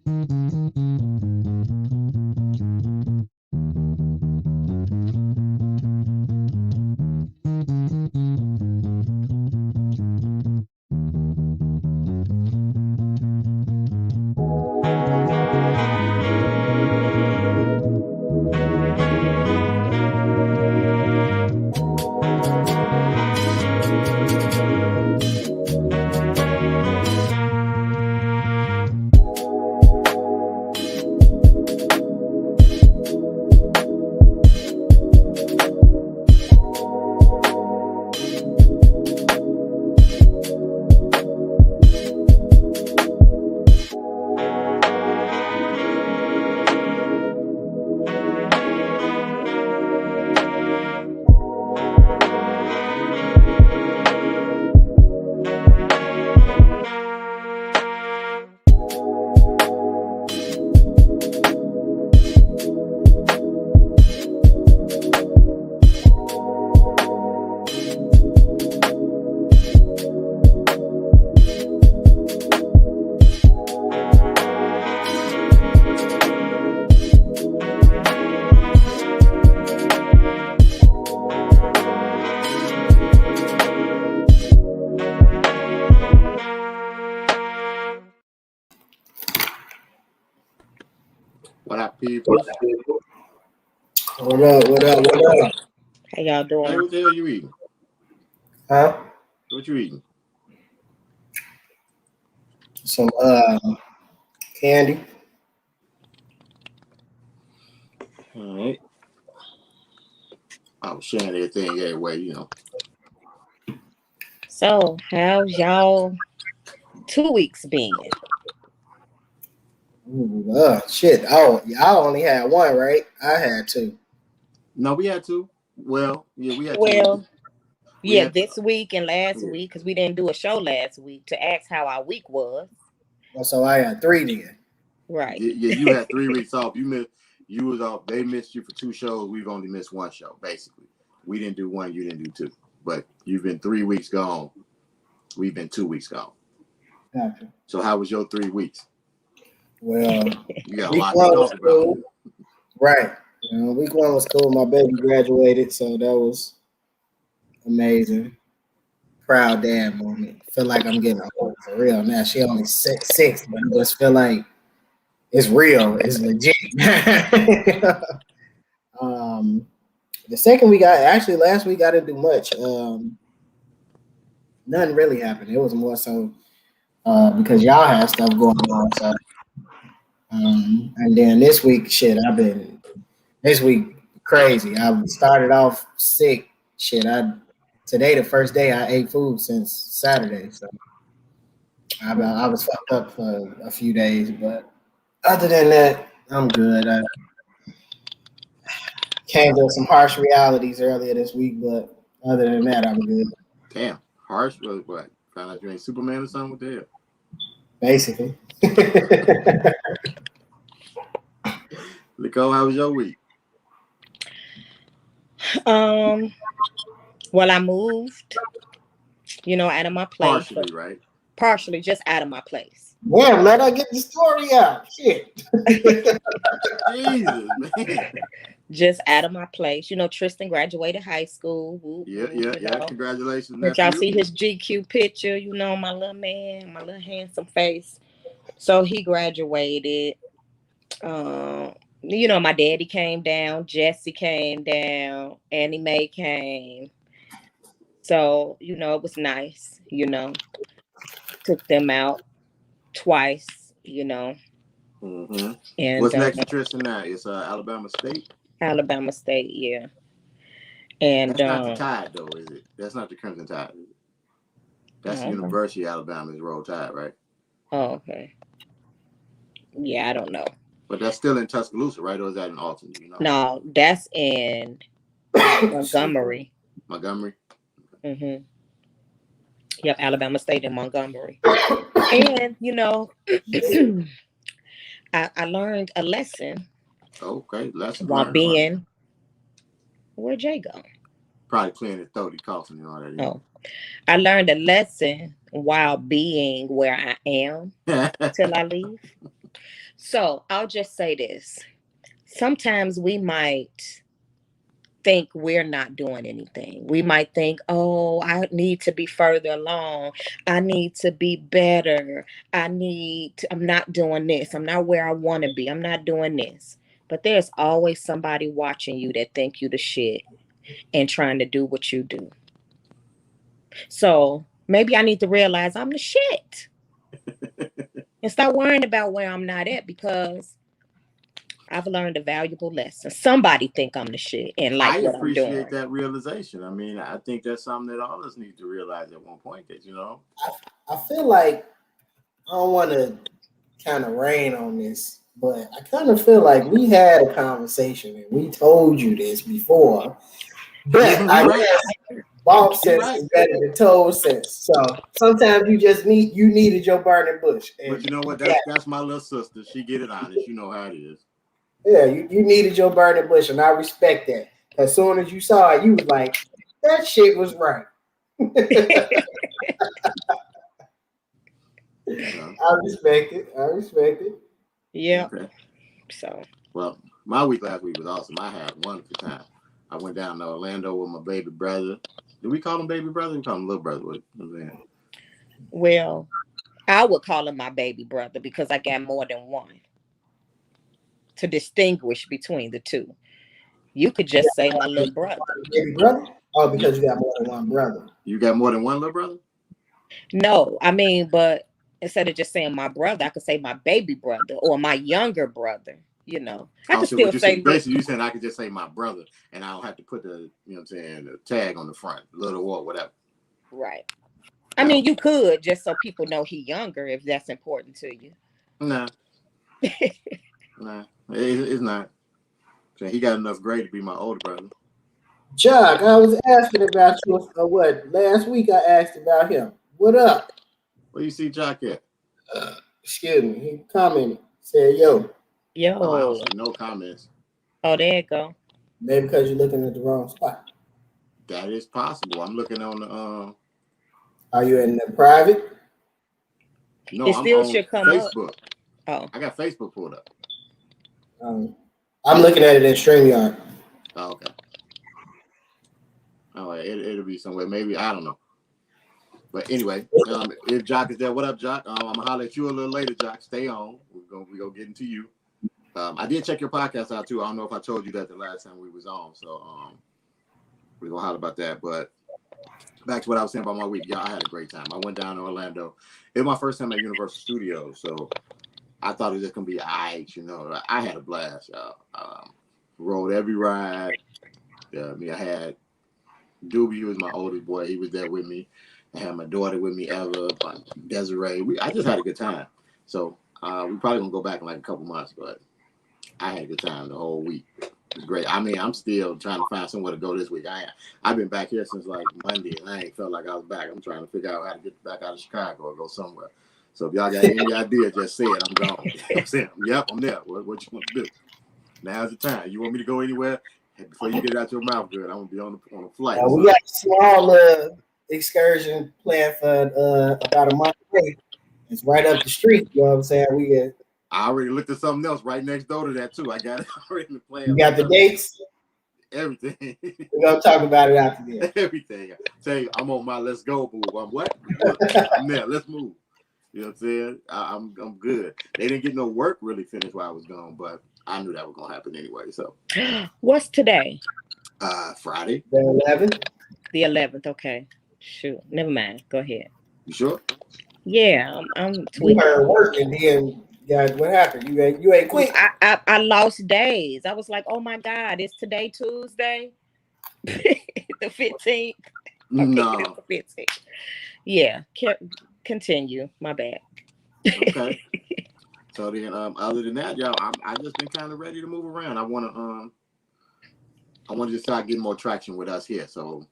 What up, people? What up? What up? What up? How y'all Hey, doing? what the hell you eating? Huh? What you eating? Some candy. All right. I was sharing everything anyway, you know. So, how's y'all 2 weeks been? Shit. Oh, y'all only had one, right? I had two. No, we had two. Well, yeah, we had two. Well, We yeah, had- this week and last Yeah. week, because we didn't do a show last week to ask how our week was. So I had three then. Right. Yeah, you had 3 weeks off. You was off. They missed you for 2 shows. We've only missed 1 show, basically. We didn't do 1, you didn't do 2. But you've been 3 weeks gone. We've been 2 weeks gone. Gotcha. So how was your 3 weeks? Well, You got a week lot to one was talk about. cool. Right. Week one was cool. My baby graduated, so that was amazing. Proud dad moment. Feel like I'm getting old for real now. She only six, but I just feel like it's real. It's legit. The second week, last week I didn't do much. Nothing really happened. It was more so because y'all had stuff going on. So, and then this week, this week crazy. I started off sick. Today the first day I ate food since Saturday. So I was fucked up for a few days, but other than that, I'm good. I came to some harsh realities earlier this week, but other than that, I'm good. Damn, harsh. What? Found out you ain't Superman or something? What the hell? Basically. Nicole, how was your week? Well, I moved, out of my place. Partially, right? Partially, just out of my place. Yeah, let her get the story out. Shit. Jesus, man. Just out of my place. Tristan graduated high school. Whoop, Yeah. Congratulations, Did y'all nephew. see his GQ picture? My little man, my little handsome face. So he graduated. My daddy came down, Jesse came down, Annie Mae came. So, it was nice, Took them out twice, Mm-hmm. And what's next to Tristan now? It's Alabama State. Alabama State, yeah. And that's not the Tide, though, is it? That's not the Crimson Tide, is it? That's the University of Alabama's Roll Tide, right? Oh, okay. Yeah, I don't know. But that's still in Tuscaloosa, right? Or is that in Alton? No, that's in Montgomery. Montgomery? Mm-hmm. Yep, Alabama State in Montgomery. And, I learned a lesson. Okay, lesson. While being... Where'd Jay go? Probably clearing his throat. He coughing and all that. Oh. I learned a lesson while being where I am till I leave. So I'll just say this. Sometimes we might think we're not doing anything. We might think, oh, I need to be further along. I need to be better. I'm not doing this. I'm not where I want to be. I'm not doing this. But there's always somebody watching you that think you the shit and trying to do what you do. So maybe I need to realize I'm the shit and stop worrying about where I'm not at, because I've learned a valuable lesson. Somebody think I'm the shit and like I what I'm doing. appreciate that realization. I mean, I think that's something that all of us need to realize at one point. That I feel like I don't want to kind of rain on this, but I kind of feel like we had a conversation and we told you this before. But I guess ball sense is better than toe sense. So sometimes you needed your burning bush. But you know what? That's my little sister. She get it honest. You know how it is. Yeah, you needed your burning bush, and I respect that. As soon as you saw it, you was like, that shit was right. I respect it. Yeah. Okay. So. Well, my week last week was awesome. I had a wonderful time. I went down to Orlando with my baby brother. Did we call him baby brother? We call him little brother. Well, I would call him my baby brother because I got more than one. To distinguish between the two, you could just say my little brother. Baby brother? Oh, because you got more than one brother. You got more than one little brother? No, I mean, but instead of just saying my brother, I could say my baby brother or my younger brother. You know, I could still say. Basically, you saying I could just say my brother, and I don't have to put the, the tag on the front, little or whatever. Right. I mean, you could, just so people know he younger, if that's important to you. Nah. Nah. It's not. So he got enough grade to be my older brother. Chuck, I was asking about you. What? Last week I asked about him. What up? Where you see Jock at? Excuse me. He commented. Said, yo. Oh, I don't see no comments. Oh, there you go. Maybe because you're looking at the wrong spot. That is possible. I'm looking on the. Are you in the private? No, it still I'm on should come Facebook. Up. Oh. I got Facebook pulled up. I'm looking at it in StreamYard. Oh, okay. Oh, it'll be somewhere. Maybe, I don't know. But anyway, if Jock is there, what up, Jock? I'm gonna holler at you a little later, Jock. Stay on. We're gonna get into you. I did check your podcast out too. I don't know if I told you that the last time we was on, so we're gonna holler about that. But back to what I was saying about my week. Yeah, I had a great time. I went down to Orlando. It was my first time at Universal Studios, so I thought it was just gonna be I had a blast, y'all. Rode every ride. I had Doobie, who was my oldest boy. He was there with me. I had my daughter with me, Eva, Desiree. I just had a good time. So we probably gonna go back in like a couple months, but I had a good time the whole week. It was great. I mean, I'm still trying to find somewhere to go this week. I've been back here since like Monday, and I ain't felt like I was back. I'm trying to figure out how to get back out of Chicago or go somewhere. So if y'all got any idea, just say it. I'm gone. I'm saying, yep, I'm there. What you want to do? Now's the time. You want me to go anywhere? Before you get it out your mouth good, I'm gonna be on a flight. We got a small excursion planned for about a month away. It's right up the street. You know what I'm saying? I already looked at something else right next door to that too. I got it already planned. You got the dates? Everything. We're gonna talk about it after this. Everything. I tell you, I'm on my let's go move. I'm what? I'm there. Let's move. You know what I'm saying? I'm good. They didn't get no work really finished while I was gone, but I knew that was gonna happen anyway. So what's today? Friday. The 11th. The 11th. Okay. Shoot. Never mind. Go ahead. You sure? Yeah, I'm tweaking. You heard work and then guys, what happened? You ain't quick. I lost days. I was like, oh my God, is today Tuesday? The 15th. No. The 15th. Yeah. Continue. My bad. Okay. So then, other than that, y'all, I just been kind of ready to move around. I want to start getting more traction with us here. So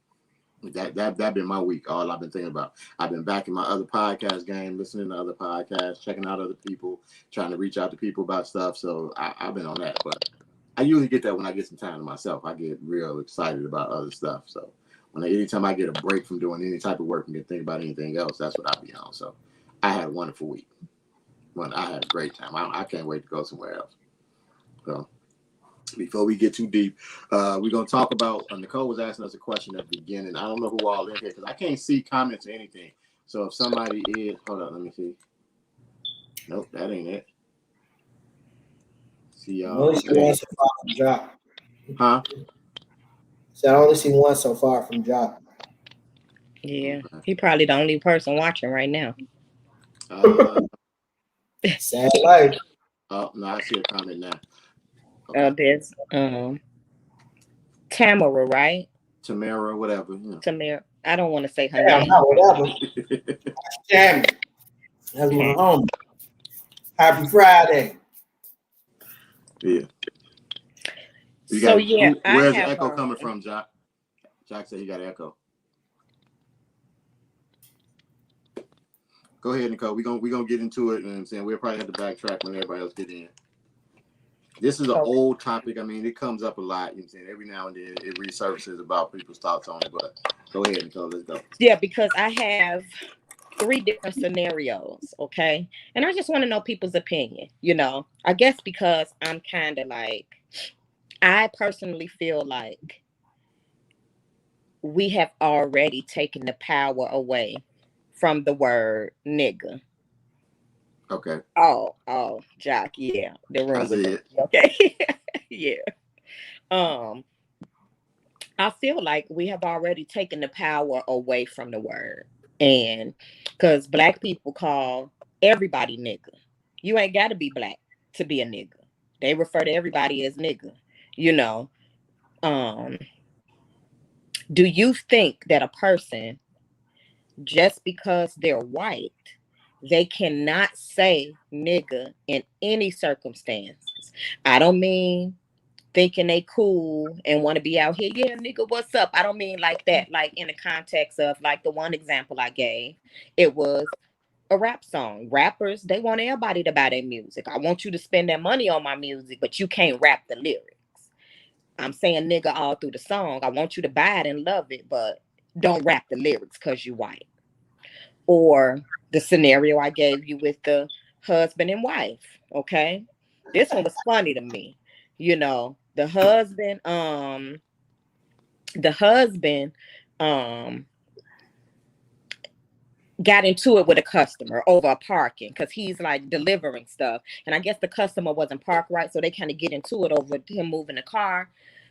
that been my week. All I've been thinking about. I've been back in my other podcast game, listening to other podcasts, checking out other people, trying to reach out to people about stuff. So I've been on that. But I usually get that when I get some time to myself. I get real excited about other stuff. So anytime I get a break from doing any type of work and can think about anything else, that's what I be on. So I had a wonderful week. But I had a great time. I can't wait to go somewhere else. So before we get too deep, we're gonna talk about. Nicole was asking us a question at the beginning. I don't know who all in here because I can't see comments or anything. So if somebody is, hold on, let me see. Nope, that ain't it. See I only see one so far from Jock. Huh? So I only see one so far from Jock. Yeah, he probably the only person watching right now. Sad life. Oh no, I see a comment now. Okay. There's Tamara, right? Tamara, whatever. Yeah. Tamara. I don't want to say her Yeah, name. whatever. Damn it. That's my home. Happy Friday. Yeah. So yeah, where's the echo coming from, Jock? Jock said he got echo. Go ahead, Nicole. We're gonna get into it, and I'm saying we'll probably have to backtrack when everybody else get in. This is an old topic. I mean, it comes up a lot. You know what I'm saying? Every now and then it resurfaces about people's thoughts on it. But go ahead, Nicole. Let's go. Yeah, because I have 3 different scenarios, okay? And I just want to know people's opinion, you know. I guess because I'm kind of like, I personally feel like we have already taken the power away from the word nigga. Okay. Oh, Jock, yeah. The room was it. Okay. Yeah. I feel like we have already taken the power away from the word. And because Black people call everybody nigga. You ain't got to be Black to be a nigga. They refer to everybody as nigga, you know. Do you think that a person, just because they're white, they cannot say nigga in any circumstances? I don't mean thinking they cool and want to be out here, yeah, nigga, what's up? I don't mean like that, like in the context of like the one example I gave, it was a rap song. Rappers, they want everybody to buy their music. I want you to spend that money on my music, but you can't rap the lyrics. I'm saying nigga all through the song. I want you to buy it and love it, but don't rap the lyrics because you white. Or the scenario I gave you with the husband and wife, okay? This one was funny to me. You know, the husband got into it with a customer over a parking because he's like delivering stuff. And I guess the customer wasn't parked right, so they kind of get into it over him moving the car.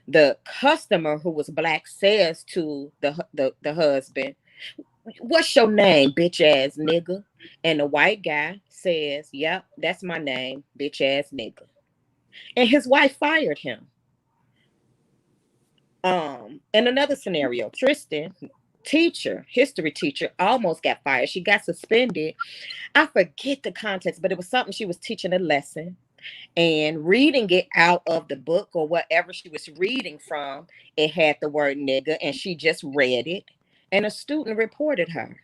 The customer, who was Black, says to the husband, "What's your name, bitch ass nigga?" And the white guy says, "Yep, that's my name, bitch ass nigga." And his wife fired him. In another scenario, Tristan, history teacher, almost got fired. She got suspended. I forget the context, but it was something she was teaching a lesson and reading it out of the book or whatever she was reading from. It had the word nigga, and she just read it. And a student reported her.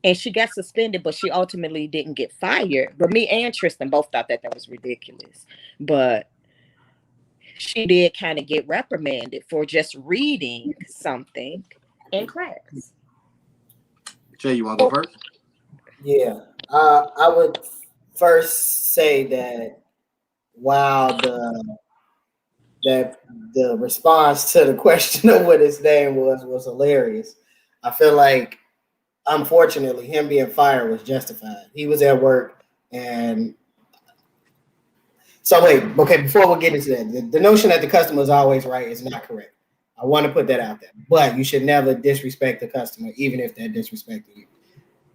And she got suspended, but she ultimately didn't get fired. But me and Tristan both thought that was ridiculous. But she did kind of get reprimanded for just reading something in class. Jay, you want to go first? Yeah. I would first say that while the response to the question of what his name was hilarious, I feel like, unfortunately, him being fired was justified. He was at work, and so wait, okay, before we get into that, the notion that the customer is always right is not correct. I want to put that out there. But you should never disrespect the customer, even if they're disrespecting you.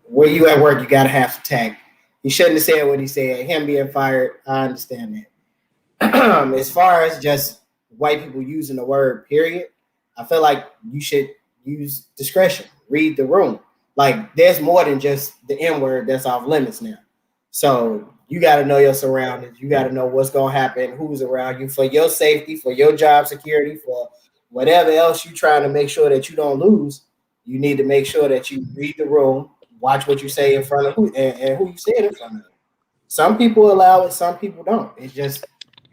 Where you at work, you got to have some tact. He shouldn't have said what he said. Him being fired, I understand that. As far as just white people using the word period, I feel like you should use discretion. Read the room. Like, there's more than just the N word that's off limits now. So you got to know your surroundings. You got to know what's going to happen, who's around you, for your safety, for your job security, for whatever else you're trying to make sure that you don't lose. You need to make sure that you read the room, watch what you say in front of who and who you say it in front of. Some people allow it, some people don't. It's just,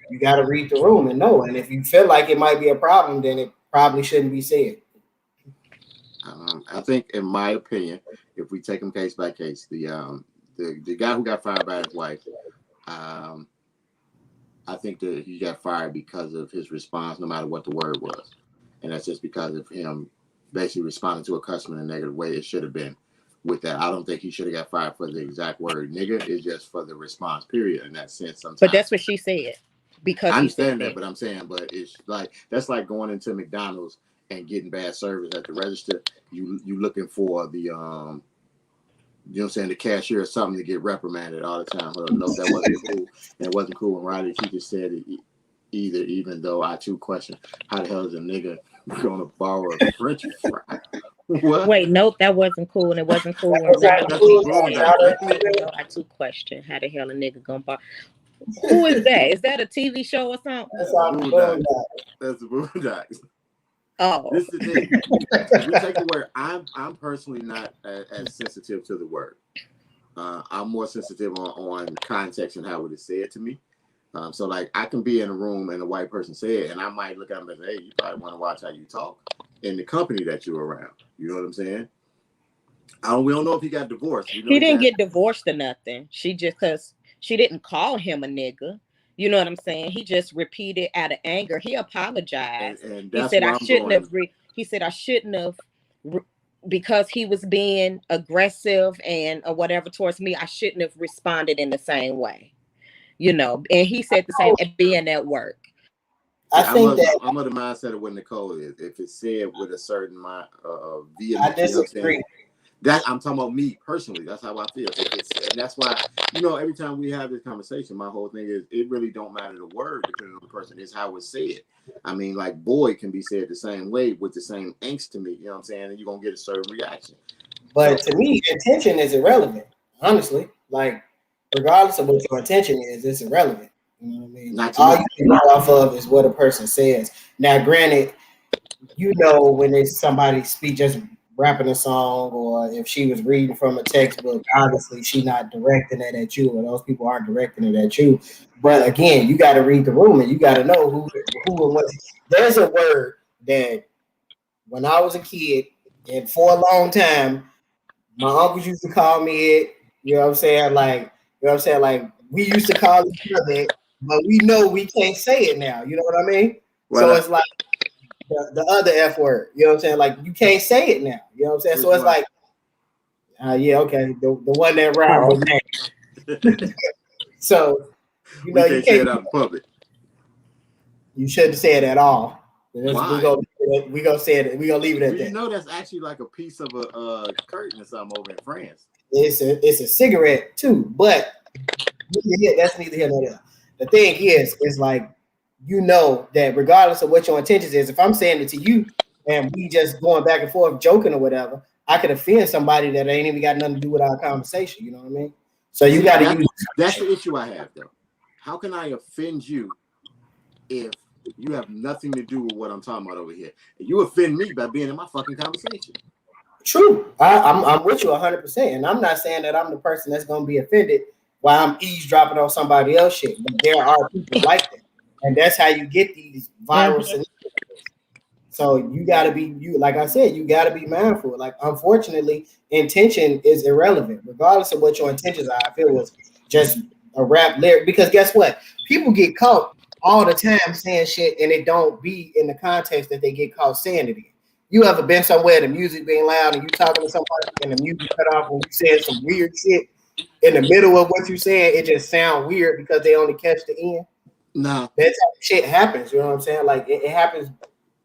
you got to read the room and know. And if you feel like it might be a problem, then it probably shouldn't be said. I think, in my opinion, if we take them case by case, the the guy who got fired by his wife, I think that he got fired because of his response, no matter what the word was. And that's just because of him basically responding to a customer in a negative way. It should have been with that. I don't think he should have got fired for the exact word nigga. It's just for the response, period, in that sense. Sometimes. But that's what she said. Because I understand that, but I'm saying, but it's like, that's like going into McDonald's and getting bad service at the register. You looking for the, you know what I'm saying, the cashier or something to get reprimanded all the time. No, that wasn't cool. And it wasn't cool when Roddy Teacher said it either, even though I too question how the hell is a nigga going to borrow a French fry? What? Wait, nope, that wasn't cool, and it wasn't cool when I too question how the hell a nigga gonna borrow. Who is that? Is that a TV show or something? That's the Boondocks. Oh, this is the thing. If we take the word, I'm personally not as sensitive to the word. I'm more sensitive on context and how it is said to me. So like I can be in a room and a white person say it, and I might look at them and say, "Hey, you probably want to watch how you talk in the company that you're around." You know what I'm saying? We don't know if he got divorced. He didn't get divorced or nothing. She just, because she didn't call him a nigga. You know what I'm saying? He just repeated out of anger. He apologized. And he said, he said, I shouldn't have, because he was being aggressive and or whatever towards me, I shouldn't have responded in the same way. You know, and he said the same at being at work. I think I'm of the mindset of what Nicole is. If it's said with a certain vehement, I disagree. That I'm talking about me personally. That's how I feel. And that's why, you know, every time we have this conversation, my whole thing is it really don't matter the word depending on the person. It's how it's said. I mean, like boy can be said the same way with the same angst to me. You know what I'm saying? And you're gonna get a certain reaction. But to me, intention is irrelevant. Honestly, like regardless of what your intention is, it's irrelevant. You know what I mean? All you can go off of is what a person says. Now, granted, you know when it's somebody's speech just rapping a song, or if she was reading from a textbook, obviously she's not directing it at you, or those people aren't directing it at you. But again, you got to read the room and you got to know who and what. There's a word that when I was a kid and for a long time, my uncles used to call me it. You know what I'm saying? Like, you know what I'm saying? Like we used to call each other it, but we know we can't say it now. You know what I mean? Well, so it's like the other F word, you know what I'm saying? Like you can't say it now, you know what I'm saying? So it's like, yeah, okay, the one that rhymed with name. So you know you can't say it out in public. You shouldn't say it at all. Why? We gonna say it. We gonna leave it at that. You know that's actually like a piece of a curtain or something over in France. It's a cigarette too, but that's neither here nor there. The thing is, it's like, you know that regardless of what your intentions is, if I'm saying it to you and we just going back and forth joking or whatever, I could offend somebody that ain't even got nothing to do with our conversation. You know what I mean? So you got to use. That's the issue I have though. How can I offend you if you have nothing to do with what I'm talking about over here? You offend me by being in my fucking conversation. True. I'm with you 100%. And I'm not saying that I'm the person that's going to be offended while I'm eavesdropping on somebody else's shit. But there are people like that. And that's how you get these viral scenarios. So you got to be, like I said, you got to be mindful. Like, unfortunately, intention is irrelevant. Regardless of what your intentions are, if it was just a rap lyric. Because guess what? People get caught all the time saying shit and it don't be in the context that they get caught saying it in. You ever been somewhere, the music being loud and you talking to somebody and the music cut off when you said some weird shit in the middle of what you saying, it just sound weird because they only catch the end? No. That type of shit happens, you know what I'm saying? Like it happens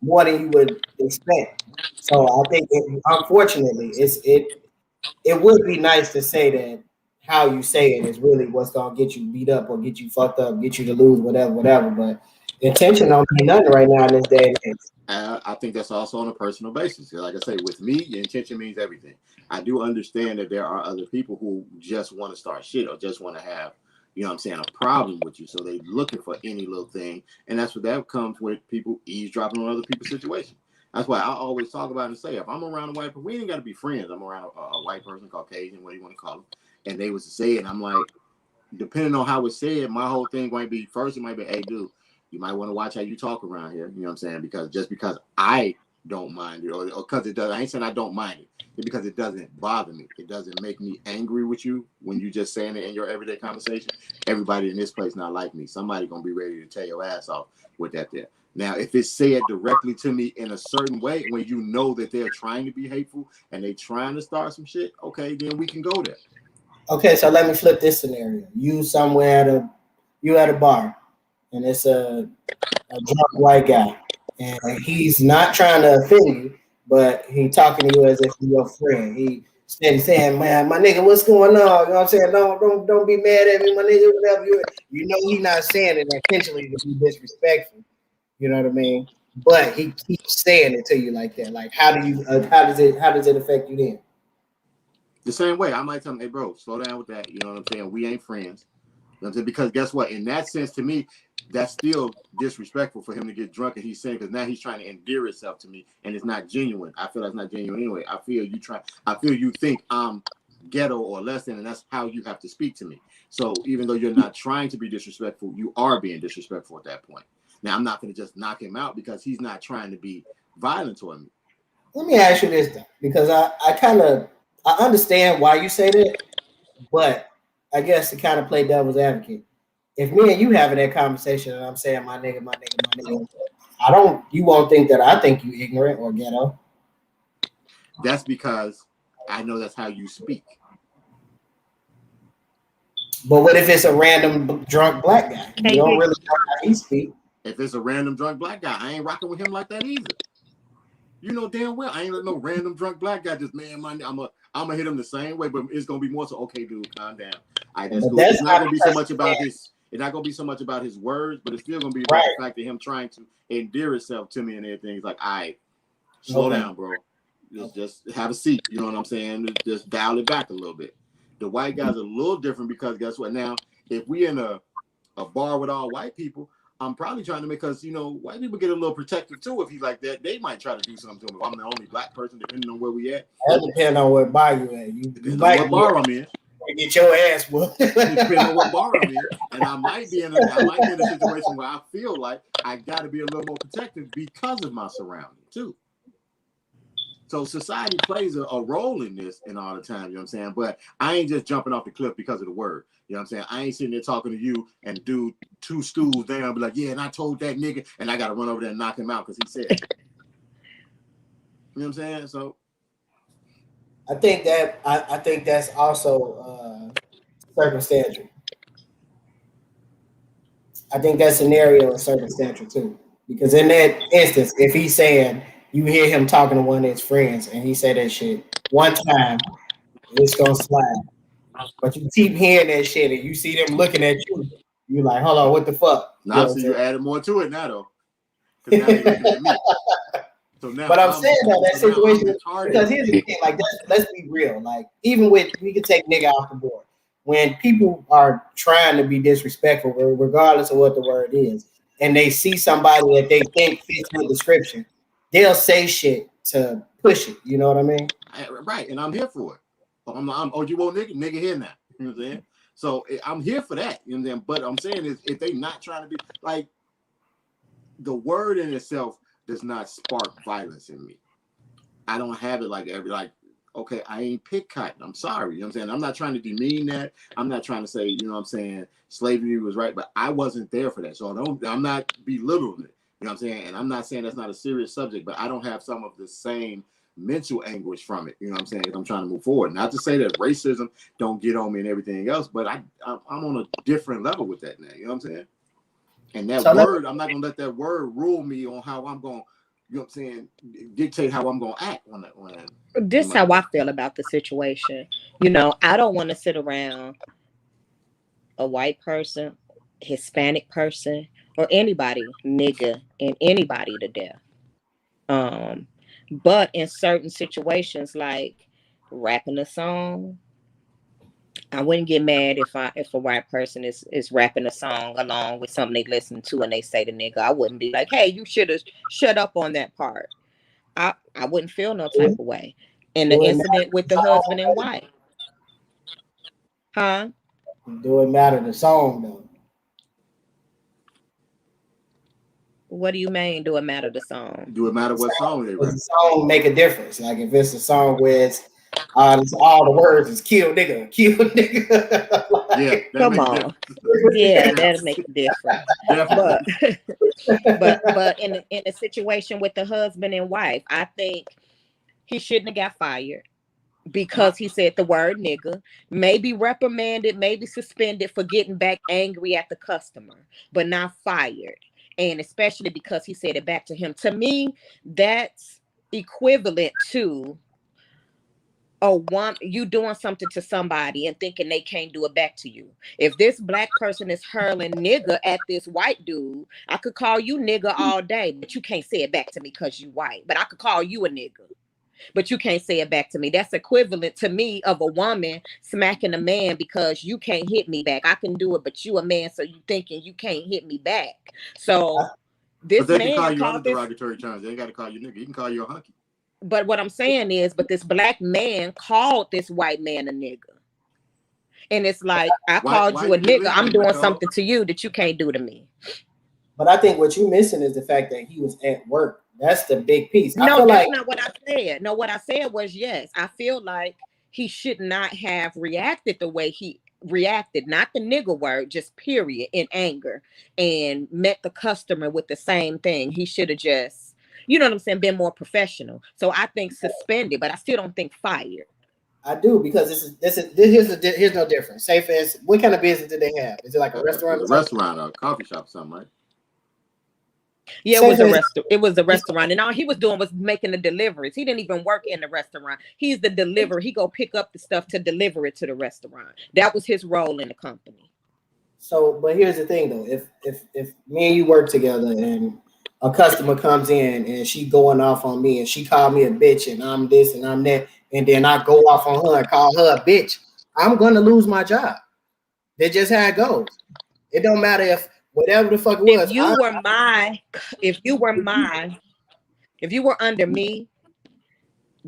more than you would expect. So I think unfortunately it would be nice to say that how you say it is really what's gonna get you beat up or get you fucked up, get you to lose, whatever. But intention don't mean nothing right now in this day and age. I think that's also on a personal basis. Like I say, with me, intention means everything. I do understand that there are other people who just want to start shit or just want to have, you know what I'm saying, a problem with you. So they're looking for any little thing. And that's what that comes with, people eavesdropping on other people's situation. That's why I always talk about and say, if I'm around a white person, we ain't got to be friends. I'm around a white person, Caucasian, what do you want to call them? And they was to say it. I'm like, depending on how it's said, my whole thing might be, first it might be, hey, dude, you might want to watch how you talk around here. You know what I'm saying? Because just because I don't mind it, or because it does. I ain't saying I don't mind it. It's because it doesn't bother me. It doesn't make me angry with you when you just saying it in your everyday conversation. Everybody in this place not like me. Somebody gonna be ready to tear your ass off with that there. Now, if it's said directly to me in a certain way, when you know that they're trying to be hateful and they trying to start some shit, okay, then we can go there. Okay, so let me flip this scenario. You somewhere at a bar, and it's a drunk white guy, and he's not trying to offend you, but he talking to you as if you're your friend. He steady saying, "Man, my nigga, what's going on?" You know what I'm saying? Don't be mad at me, my nigga. Whatever you know, he's not saying it intentionally to be disrespectful. You know what I mean? But he keeps saying it to you like that. Like, how does it affect you then? The same way, I might tell him, "Hey, bro, slow down with that." You know what I'm saying? We ain't friends. You know what I'm saying? Because guess what? In that sense, to me, that's still disrespectful for him to get drunk and he's saying, because now he's trying to endear himself to me, and it's not genuine. I feel that's not genuine anyway. I feel you think I'm ghetto or less than, and that's how you have to speak to me. So even though you're not trying to be disrespectful, you are being disrespectful at that point. Now I'm not going to just knock him out because he's not trying to be violent toward me. Let me ask you this though, because I understand why you say that, but I guess to kind of play devil's advocate, if me and you having that conversation and I'm saying my nigga, you won't think that I think you ignorant or ghetto. That's because I know that's how you speak. But what if it's a random drunk black guy? You don't really know how he speak. If it's a random drunk black guy, I ain't rocking with him like that either. You know damn well I ain't let no random drunk black guy just I'm gonna hit him the same way, but it's gonna be more so, okay, dude, calm down. It's not gonna be so much about his. It's not gonna be so much about his words, but it's still gonna be about the fact that him trying to endear himself to me and everything. It's like, all right, slow down, bro. Just have a seat. You know what I'm saying? Just dial it back a little bit. The white guys are a little different because guess what? Now, if we in a bar with all white people, I'm probably trying to make us, white people get a little protective too. If he's like that, they might try to do something to him. If I'm the only black person, depending on where we at. That depends on what bar you at. You depends on what bar I'm in. Get your ass whooped. Depending on what bar I'm in, and I might be in a situation where I feel like I got to be a little more protective because of my surroundings too. So society plays a role in this and all the time, you know what I'm saying? But I ain't just jumping off the cliff because of the word. You know what I'm saying? I ain't sitting there talking to you and do 2 stools down and be like, yeah, and I told that nigga, and I got to run over there and knock him out because he said it. You know what I'm saying? So I think that's also circumstantial. I think that scenario is circumstantial too. Because in that instance, if he's saying you hear him talking to one of his friends and he said that shit one time, it's gonna slide. But you keep hearing that shit and you see them looking at you, you like, hold on, what the fuck? Now, so you added more to it now, though. Because now they're looking at me. So now, but I'm saying that situation, because here's the thing, like, let's be real. Like, even with, we can take nigga off the board. When people are trying to be disrespectful, regardless of what the word is, and they see somebody that they think fits the description, they'll say shit to push it. You know what I mean? Right, and I'm here for it. Oh, you want nigga here now. You know what I'm saying? So I'm here for that. You know what I'm saying? But I'm saying is, if they not trying to be, like, the word in itself does not spark violence in me. I don't have it like okay, I ain't pick cotton. I'm sorry. You know what I'm saying? I'm not trying to demean that. I'm not trying to say, you know what I'm saying, slavery was right, but I wasn't there for that. So I'm not belittling it. You know what I'm saying? And I'm not saying that's not a serious subject, but I don't have some of the same mental anguish from it. You know what I'm saying? I'm trying to move forward. Not to say that racism don't get on me and everything else, but I'm on a different level with that now. You know what I'm saying? And that word, I'm not going to let that word rule me on how I'm going to, you know what I'm saying, dictate how I'm going to act on that. This is how I feel about the situation. You know, I don't want to sit around a white person, Hispanic person, or anybody, nigga, and anybody to death. But in certain situations, like rapping a song, I wouldn't get mad if a white person is rapping a song along with something they listen to and they say the nigga. I wouldn't be like, hey, you should have shut up on that part. I wouldn't feel no type of way. And the incident with the husband and wife. Huh? Do it matter the song though? What do you mean? Do it matter the song? Do it matter what song they Does rap? the song make a difference? Like if it's a song where it's all the words is kill nigga, kill nigga. Yeah, Like, that Come makes a on. difference. Yeah, that'll make a difference. Definitely. But in a situation with the husband and wife, I think he shouldn't have got fired because he said the word nigga, maybe reprimanded, maybe suspended for getting back angry at the customer, but not fired. And especially because he said it back to him. To me, that's equivalent to you doing something to somebody and thinking they can't do it back to you. If this black person is hurling nigga at this white dude, I could call you nigga all day, but you can't say it back to me because you white. But I could call you a nigga, but you can't say it back to me. That's equivalent to me of a woman smacking a man because you can't hit me back. I can do it, but you a man, so you thinking you can't hit me back. So this But they can call man you other called this. derogatory terms. They ain't got to call you nigga. He can call you a hunky. But what I'm saying is, but this black man called this white man a nigga. And it's like, I called you a nigga. I'm doing something to you that you can't do to me. But I think what you're missing is the fact that he was at work. That's the big piece. No, that's not what I said. No, what I said was, yes, I feel like he should not have reacted the way he reacted, not the nigga word, just period, in anger, and met the customer with the same thing. He should have just, you know what I'm saying, been more professional. So I think suspended, but I still don't think fired. I do, because here's no difference. Say for instance, what kind of business did they have? Is it like a restaurant? A restaurant or a coffee shop or something, right? Yeah, it was a restaurant, and all he was doing was making the deliveries. He didn't even work in the restaurant. He's the deliverer. He go pick up the stuff to deliver it to the restaurant. That was his role in the company. So, but here's the thing though, if me and you work together and a customer comes in and she going off on me and she called me a bitch and I'm this and I'm that, and then I go off on her and call her a bitch, I'm gonna lose my job. That's just how it goes. It don't matter if whatever the fuck it was. If you were under me,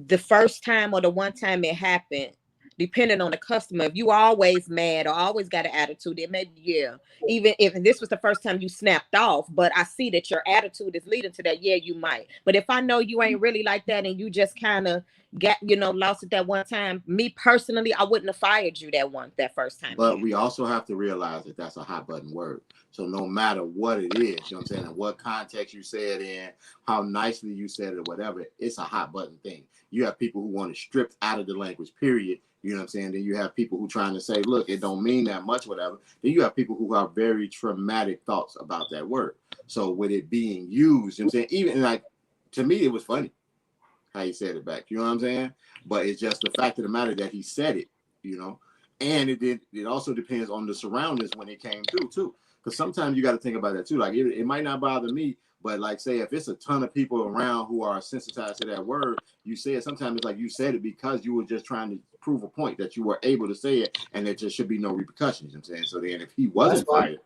the first time or the one time it happened, depending on the customer, if you always mad or always got an attitude, then maybe, yeah, even if this was the first time you snapped off, but I see that your attitude is leading to that, yeah, you might. But if I know you ain't really like that and you just kind of got, lost it that one time, me personally, I wouldn't have fired you that first time. But we also have to realize that that's a hot button word. So no matter what it is, you know what I'm saying, and what context you say it in, how nicely you said it or whatever, it's a hot button thing. You have people who want to strip out of the language, period. You know what I'm saying? Then you have people who trying to say, look, it don't mean that much, whatever. Then you have people who have very traumatic thoughts about that word. So with it being used, you know what I'm saying? Even like, to me, it was funny how he said it back. You know what I'm saying? But it's just the fact of the matter that he said it, and it also depends on the surroundings when it came through too. Because sometimes you got to think about that too. Like it might not bother me, but like say if it's a ton of people around who are sensitized to that word, you say it. Sometimes it's like you said it because you were just trying to prove a point that you were able to say it, and there just should be no repercussions. You know what I'm saying? So then if he wasn't fired.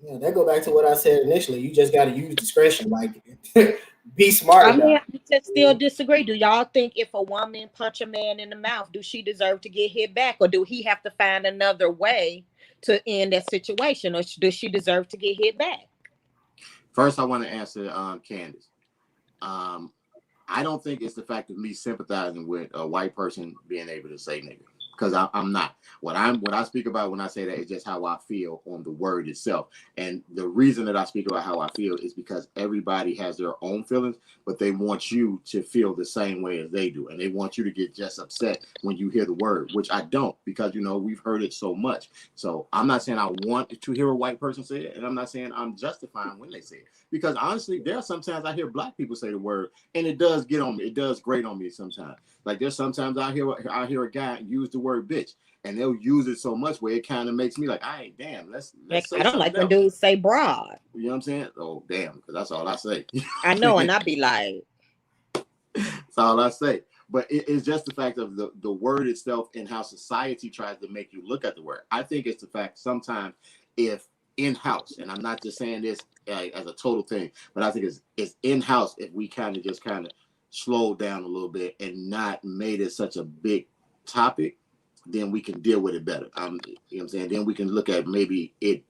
Yeah, that go back to what I said initially. You just got to use discretion. Like, be smart. I mean, I still disagree. Do y'all think if a woman punch a man in the mouth, do she deserve to get hit back, or do he have to find another way to end that situation, or does she deserve to get hit back? First, I want to answer Candace. I don't think it's the fact of me sympathizing with a white person being able to say nigga, because I'm not. What I speak about when I say that is just how I feel on the word itself. And the reason that I speak about how I feel is because everybody has their own feelings, but they want you to feel the same way as they do. And they want you to get just upset when you hear the word, which I don't, because, we've heard it so much. So I'm not saying I want to hear a white person say it, and I'm not saying I'm justifying when they say it. Because honestly, there are sometimes I hear black people say the word, and it does get on me. It does grate on me sometimes. Like there's sometimes I hear a guy use the word bitch, and they'll use it so much where it kind of makes me like, all right, damn, let's say I don't like when dudes say broad. You know what I'm saying? Oh, damn, because that's all I say. I know, and I be like, that's all I say. But it's just the fact of the word itself and how society tries to make you look at the word. I think it's the fact sometimes if in-house, and I'm not just saying this as a total thing, but I think it's in-house if we kind of slowed down a little bit and not made it such a big topic, then we can deal with it better. You know what I'm saying? Then we can look at maybe it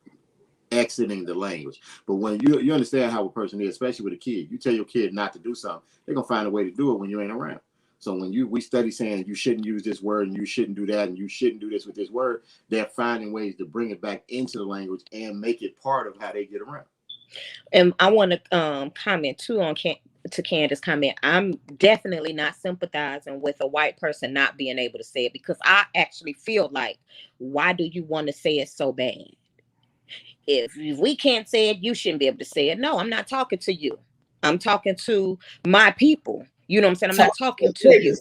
exiting the language. But when you understand how a person is, especially with a kid, you tell your kid not to do something, they're gonna find a way to do it when you ain't around. So when we study saying you shouldn't use this word and you shouldn't do that and you shouldn't do this with this word, they're finding ways to bring it back into the language and make it part of how they get around. And I want to comment too on to Candace's comment. I'm definitely not sympathizing with a white person not being able to say it, because I actually feel like, why do you want to say it so bad? If we can't say it, you shouldn't be able to say it. No, I'm not talking to you. I'm talking to my people. You know what I'm saying? I'm not talking to you.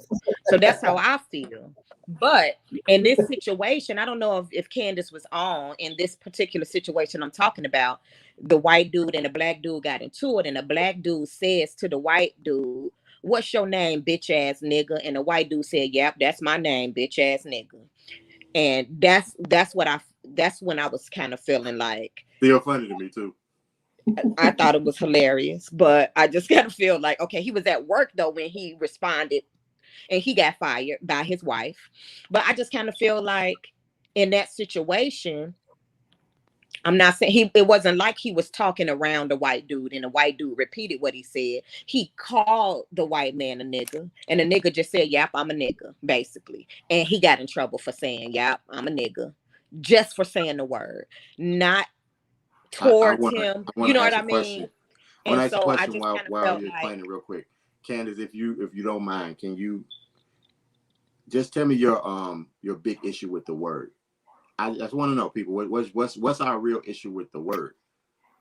So that's how I feel. But in this situation, I don't know if Candace was on in this particular situation I'm talking about. The white dude and the black dude got into it, and the black dude says to the white dude, "What's your name, bitch ass nigga?" And the white dude said, "Yep, that's my name, bitch ass nigga." And that's when I was kind of feeling like, Still funny to me too. I thought it was hilarious, but I just kind of feel like, okay, he was at work though when he responded, and he got fired by his wife. But I just kind of feel like in that situation, I'm not saying it wasn't like he was talking around the white dude and the white dude repeated what he said. He called the white man a nigga, and the nigga just said, "Yep, I'm a nigga," basically. And he got in trouble for saying, "Yep, I'm a nigga," just for saying the word, not towards him. You know what I mean? I want to And ask a so I question just kind of while felt you're like, explaining real quick. Candace, if you don't mind, can you just tell me your big issue with the word? I just want to know, people, what's our real issue with the word?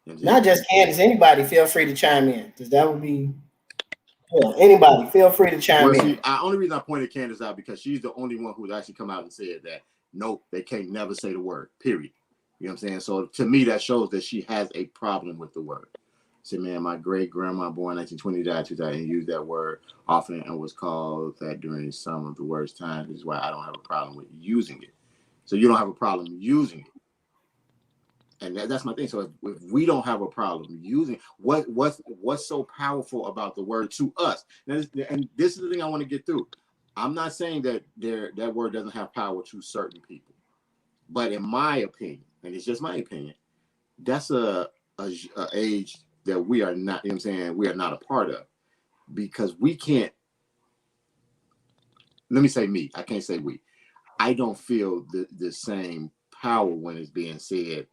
Not just Candace, anybody feel free to chime in, because that would be, anybody feel free to chime in. Only reason I pointed Candace out because she's the only one who's actually come out and said that nope, they can't never say the word, period. You know what I'm saying? So to me, that shows that she has a problem with the word. Say, man, my great grandma born 1920 died 2000 and used that word often and was called that during some of the worst times. This is why I don't have a problem with using it. So you don't have a problem using it. And that's my thing. So if we don't have a problem using what's so powerful about the word to us, and this is the thing I want to get through. I'm not saying that that word doesn't have power to certain people, but in my opinion, and it's just my opinion, that's a age that we are not. You know what I'm saying, we are not a part of, because we can't. Let me say me. I can't say we. I don't feel the same power when it's being said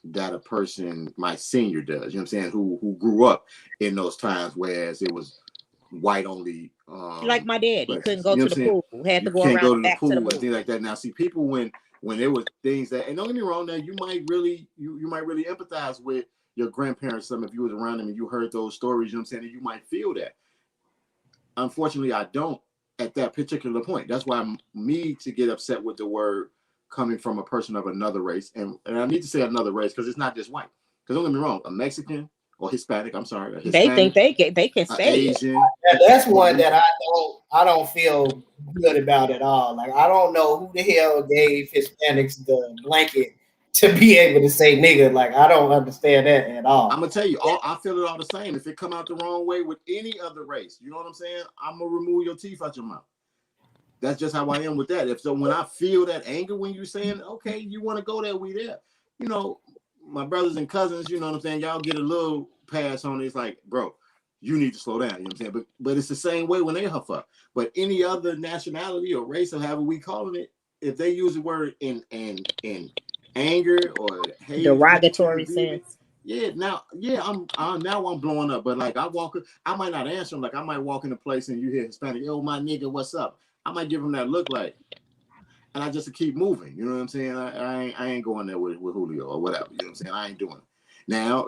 that a person, my senior, does. You know what I'm saying? Who grew up in those times, whereas it was white only. like my dad, he couldn't go to the pool, had to go around the back to the and pool. things like that. Now, see, people when there was things that, and don't get me wrong, now you might really empathize with your grandparents. Some if you was around them and you heard those stories, you know what I'm saying, and you might feel that. Unfortunately, I don't at that particular point. That's why me to get upset with the word coming from a person of another race, and I need to say another race because it's not just white. Because don't get me wrong, a Mexican or Hispanic, I'm sorry, a Hispanic, they think they can say Asian. That's one that I don't feel good about at all. Like, I don't know who the hell gave Hispanics the blanket to be able to say nigga. Like, I don't understand that at all. I'm gonna tell you, I feel it all the same. If it come out the wrong way with any other race, you know what I'm saying, I'm gonna remove your teeth out your mouth. That's just how I am with that. So when I feel that anger when you're saying, okay, you want to go there, we there. You know, my brothers and cousins, you know what I'm saying, y'all get a little pass on it. It's like, bro, you need to slow down. You know what I'm saying? But it's the same way when they huff up. But any other nationality or race or however we calling it, if they use the word in anger or hate, derogatory sense. now I'm blowing up. But like I might not answer them. Like I might walk in a place and you hear Hispanic, yo, my nigga, what's up? I might give him that look like, and I just keep moving. You know what I'm saying? I ain't going there with Julio or whatever. You know what I'm saying? I ain't doing it. Now,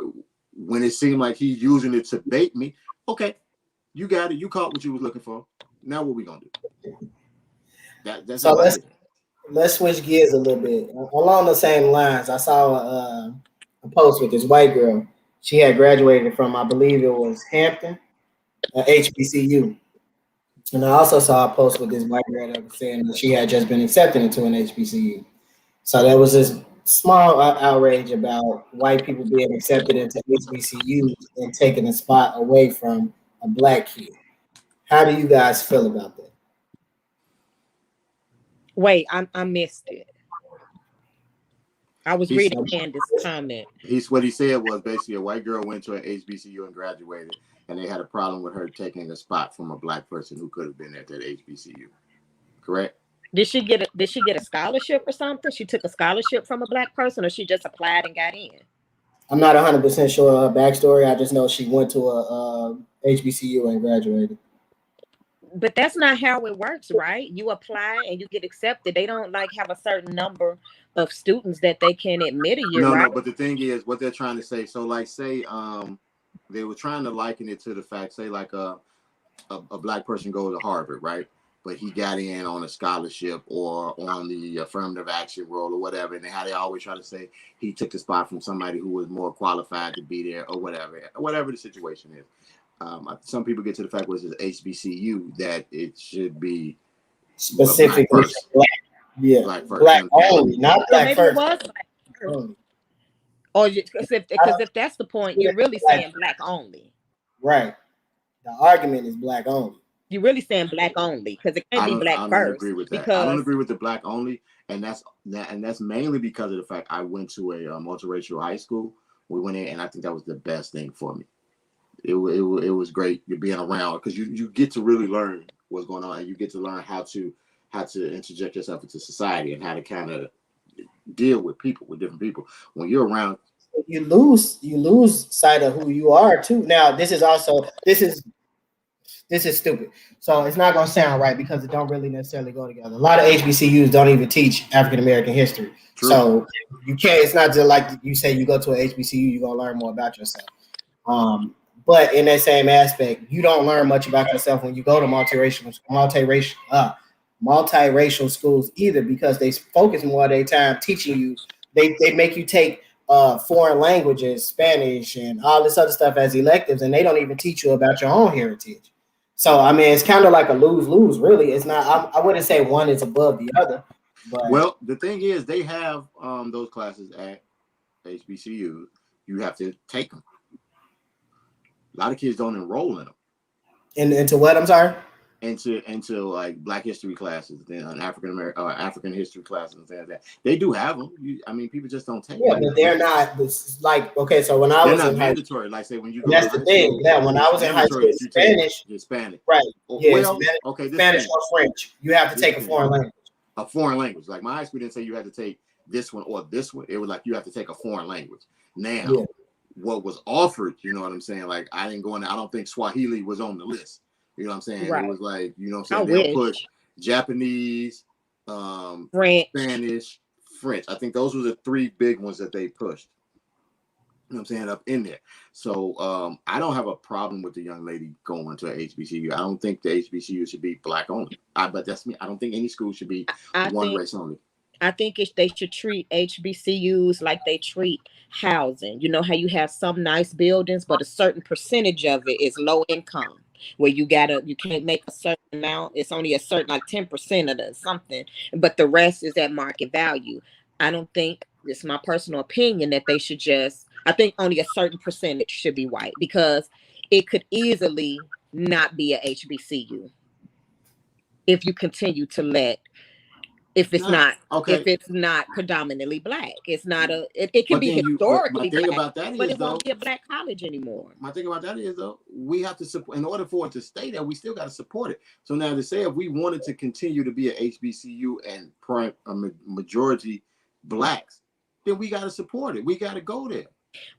when it seemed like he's using it to bait me, okay, you got it. You caught what you was looking for. Now what we gonna do? That's so let's switch gears a little bit. Along the same lines, I saw a post with this white girl. She had graduated from, I believe it was Hampton, HBCU. And I also saw a post with this white girl that was saying that she had just been accepted into an HBCU. So there was this small outrage about white people being accepted into HBCUs and taking a spot away from a black kid. How do you guys feel about that? Wait, I missed it. I was He reading said, Candace's comment. what he said was basically a white girl went to an HBCU and graduated, and they had a problem with her taking a spot from a black person who could have been at that HBCU. Correct? Did she get a scholarship or something? She took a scholarship from a black person, or she just applied and got in? I'm not 100% sure of her backstory. I just know she went to a HBCU and graduated. But that's not how it works, right? You apply and you get accepted. They don't like have a certain number of students that they can admit a year, No, right? no. But the thing is, what they're trying to say. So, like, say, they were trying to liken it to the fact, say, like a black person goes to Harvard, right? But he got in on a scholarship or on the affirmative action role or whatever. And how they always try to say he took the spot from somebody who was more qualified to be there or whatever the situation is. Some people get to the fact was it's HBCU that it should be Specifically black first. black, yeah, Black first. black only, not So black maybe first. it was black first. Only. Or because if that's the point, you're really saying black only. Right. The argument is black only. You're really saying black only because it can't be black I first. don't agree with that. Because I don't agree with the black only, and that's mainly because of the fact I went to a multiracial high school. We went in, and I think that was the best thing for me. It was great being around because you get to really learn what's going on, and you get to learn how to interject yourself into society and how to kind of deal with different people. When you're around, you lose sight of who you are too. Now, this is stupid. So it's not gonna sound right because it don't really necessarily go together. A lot of HBCUs don't even teach African American history. True. So you can't. It's not just like you say you go to a HBCU, you're gonna learn more about yourself. But in that same aspect, you don't learn much about yourself when you go to multiracial schools either, because they focus more of their time teaching you. They make you take foreign languages, Spanish, and all this other stuff as electives, and they don't even teach you about your own heritage. So I mean, it's kind of like a lose-lose. Really, it's not. I wouldn't say one is above the other. But well, the thing is, they have those classes at HBCU. You have to take them. A lot of kids don't enroll in them. Into what? I'm sorry. Into like Black history classes, then African history classes and things like that. They do have them. People just don't take them. Yeah, but they're not. It's like, okay, so when I was not in mandatory. Like say when you go. That's the thing. Yeah, when I was in high school, Spanish. Hispanic. Right. Yeah. Well, okay. Spanish or French. You have to take a foreign language. A foreign language. Like my high school didn't say you had to take this one or this one. It was like you have to take a foreign language. Now, what was offered, you know what I'm saying? Like I didn't go in there. I don't think Swahili was on the list. You know what I'm saying? Right. It was like, you know what I'm saying? They'll push Japanese, French. Spanish, French. I think those were the three big ones that they pushed. You know what I'm saying? Up in there. So I don't have a problem with the young lady going to a HBCU. I don't think the HBCU should be black only. But that's me. I don't think any school should be race only. I think they should treat HBCUs like they treat housing. You know how you have some nice buildings, but a certain percentage of it is low income, where you can't make a certain amount. It's only a certain, like 10% of the something, but the rest is at market value. I don't think, it's my personal opinion, that they should I think only a certain percentage should be white, because it could easily not be a HBCU if you continue to if it's not predominantly black. It's not it can be historically black, about that but it won't be a black college anymore. My thing about that is, though, we have to support, in order for it to stay there, we still got to support it. So now to say if we wanted to continue to be a HBCU and a majority blacks, then we got to support it. We got to go there.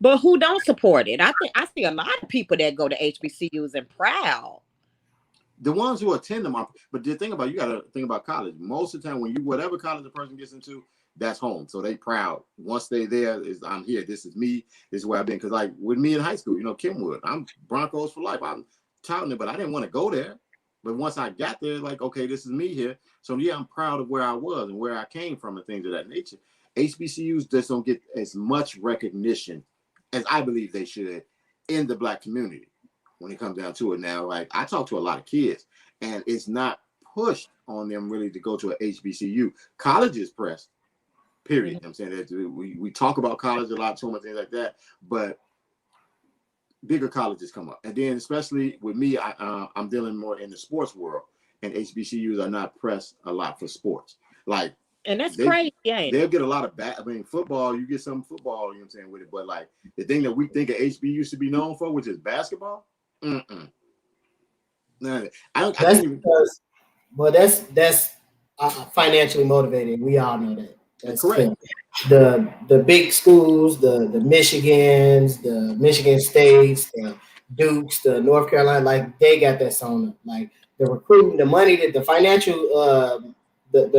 But who don't support it? I see a lot of people that go to HBCUs and proud. The ones who attend them are, but the thing about, you got to think about college. Most of the time, whatever college a person gets into, that's home. So they proud. Once they there, I'm here. This is me. This is where I've been. Because like with me in high school, Kenwood, I'm Broncos for life. I'm touting it, but I didn't want to go there. But once I got there, like, okay, this is me here. So yeah, I'm proud of where I was and where I came from and things of that nature. HBCUs just don't get as much recognition as I believe they should in the black community. When it comes down to it now, like I talk to a lot of kids, and it's not pushed on them really to go to an HBCU. College is pressed, period. Mm-hmm. I'm saying that we talk about college a lot, so much things like that, but bigger colleges come up, and then especially with me, I'm dealing more in the sports world, and HBCUs are not pressed a lot for sports. Like And that's They- crazy, ain't They'll it? get a lot of I mean, football, you get some football, you know what I'm saying, with it. But like the thing that we think of HB used to be known for, which is basketball. Mm-mm. No, I That's can't even. because, well, that's financially motivated. We all know that. That's Correct. The big schools, the Michigans, the Michigan States, the Dukes, the North Carolina, like they got that sewn up. Like the recruiting, the money that the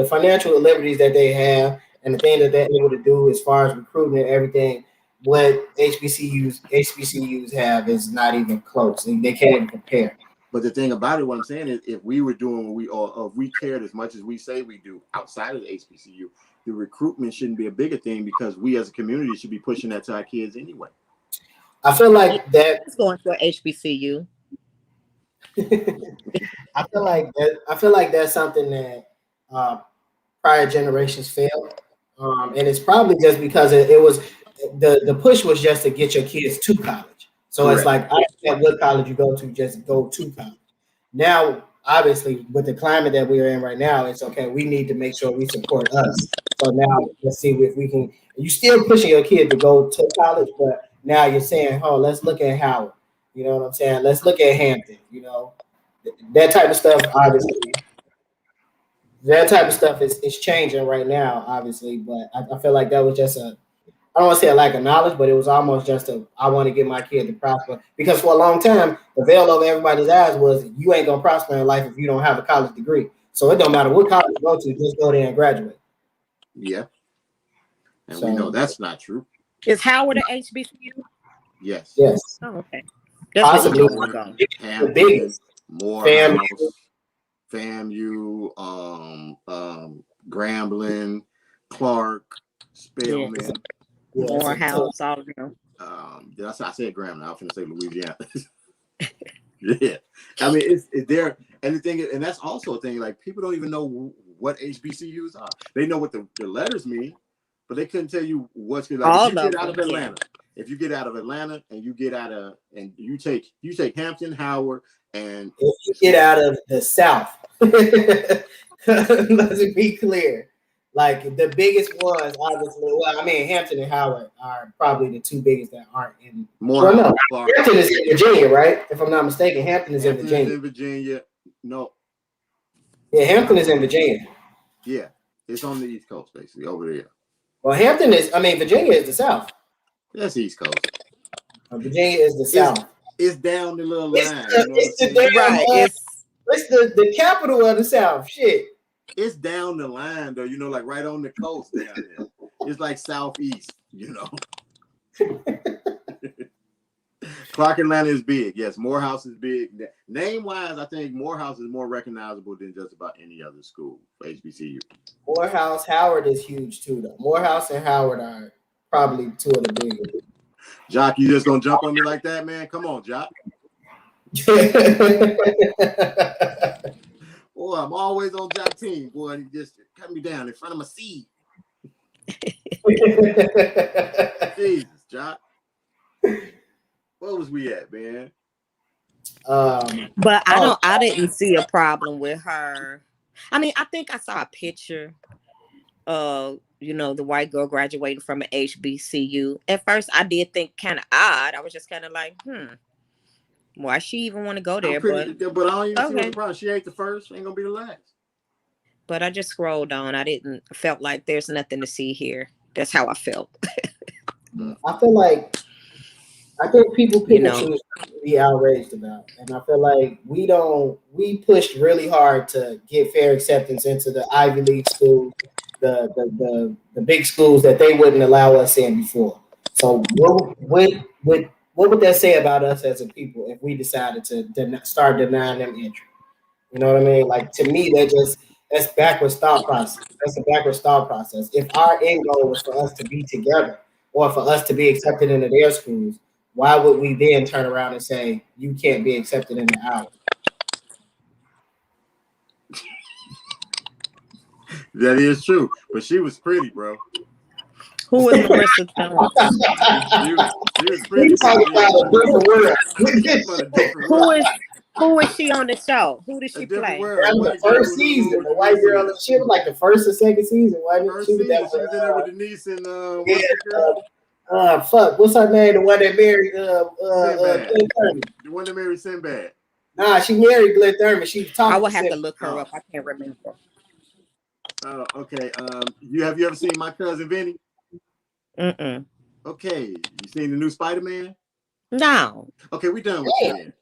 financial liberties that they have, and the thing that they're able to do as far as recruiting and everything. What HBCUs have is not even close. They can't even compare. But the thing about it, what I'm saying is, if we were doing what or if we cared as much as we say we do outside of the HBCU, the recruitment shouldn't be a bigger thing because we as a community should be pushing that to our kids anyway. I feel like that. It's going to a HBCU. I feel like that's something that prior generations failed, and it's probably just because it was the push was just to get your kids to college. So Correct. it's like, I don't care what college you go to, just go to college. Now, obviously, with the climate that we're in right now, it's okay. We need to make sure we support us. So now let's see if we can. You're still pushing your kid to go to college, but now you're saying, "Oh, let's look at Howard." You know what I'm saying? Let's look at Hampton. You know, that type of stuff. Obviously, that type of stuff is changing right now. Obviously, but I feel like that was just I don't want to say a lack of knowledge, but it was almost just I want to get my kid to prosper. Because for a long time, the veil over everybody's eyes was you ain't gonna prosper in life if you don't have a college degree. So it don't matter what college you go to, just go there and graduate. Yeah. And So, we know that's not true. Is Howard a HBCU? Yes. yes, Oh, okay. That's possibly what we go. the Hampton, biggest. Morehouse, FAMU, Grambling, Clark, Spelman. Yeah, Morehouse, all of them. Did I said Grambling? I was going to say Louisiana. Yeah. I mean, it's there. And the thing is, and that's also a thing, like people don't even know what HBCUs are. They know what the letters mean, but they couldn't tell you what's going to like. If you get out of Atlanta, if you get out of Atlanta and you get out of, and you take Hampton, Howard, and if you get out of the South, let's be clear. Like the biggest ones, obviously. Well, I mean, Hampton and Howard are probably the two biggest that aren't in. Morehouse. Well, no, Hampton is in Virginia, right? If I'm not mistaken, Hampton is in Virginia. No. Yeah, Hampton is in Virginia. Yeah, it's on the East Coast, basically over there. Well, Virginia is the South. That's East Coast. Virginia is the South. It's down the little line. It's the capital of the South. Shit. It's down the line though, like right on the coast down there. It's like southeast, Clark Atlanta is big. Yes, Morehouse is big. Name wise, I think Morehouse is more recognizable than just about any other school for HBCU. Morehouse, Howard is huge too, though. Morehouse and Howard are probably two of the biggest. Jock, you just gonna jump on me like that, man? Come on, Jock. Boy, I'm always on Jock team, boy. And he just cut me down in front of my seat. Jesus, Jock. Where was we at, man? But I didn't see a problem with her. I mean, I think I saw a picture of, the white girl graduating from an HBCU. At first, I did think kind of odd. I was just kind of like, why she even want to go there? But I don't even see what's the problem. She ain't the first. Ain't gonna be the last. But I just scrolled on. I felt like there's nothing to see here. That's how I felt. I think people pick and choose to be outraged about. And I feel like we pushed really hard to get fair acceptance into the Ivy League schools, the big schools that they wouldn't allow us in before. So what would that say about us as a people if we decided to start denying them entry? You know what I mean? Like, to me, that's backwards thought process. That's a backwards thought process. If our end goal was for us to be together or for us to be accepted into their schools, why would we then turn around and say, you can't be accepted into ours? That is true. But she was pretty, bro. Who is Marissa Jones? She was pretty. We talking about a different world. Who is she on the show? Who did A she different play? word. That A was white the girl first was in the season. room The with white girl, Denise. she was like the first or second season, wasn't it? First She was season, that she was in there with Denise and yeah, what's the girl? fuck, what's her name? The one that married Sinbad. Glenn Thurman. The one that married Sinbad. Nah, she married Glenn Thurman. She was I talking will to have to Sinbad. look her up. I can't remember. Oh, okay. You ever seen My Cousin Vinny? Mm-mm. Okay. You seen the new Spider-Man? No. Okay, we done with you then.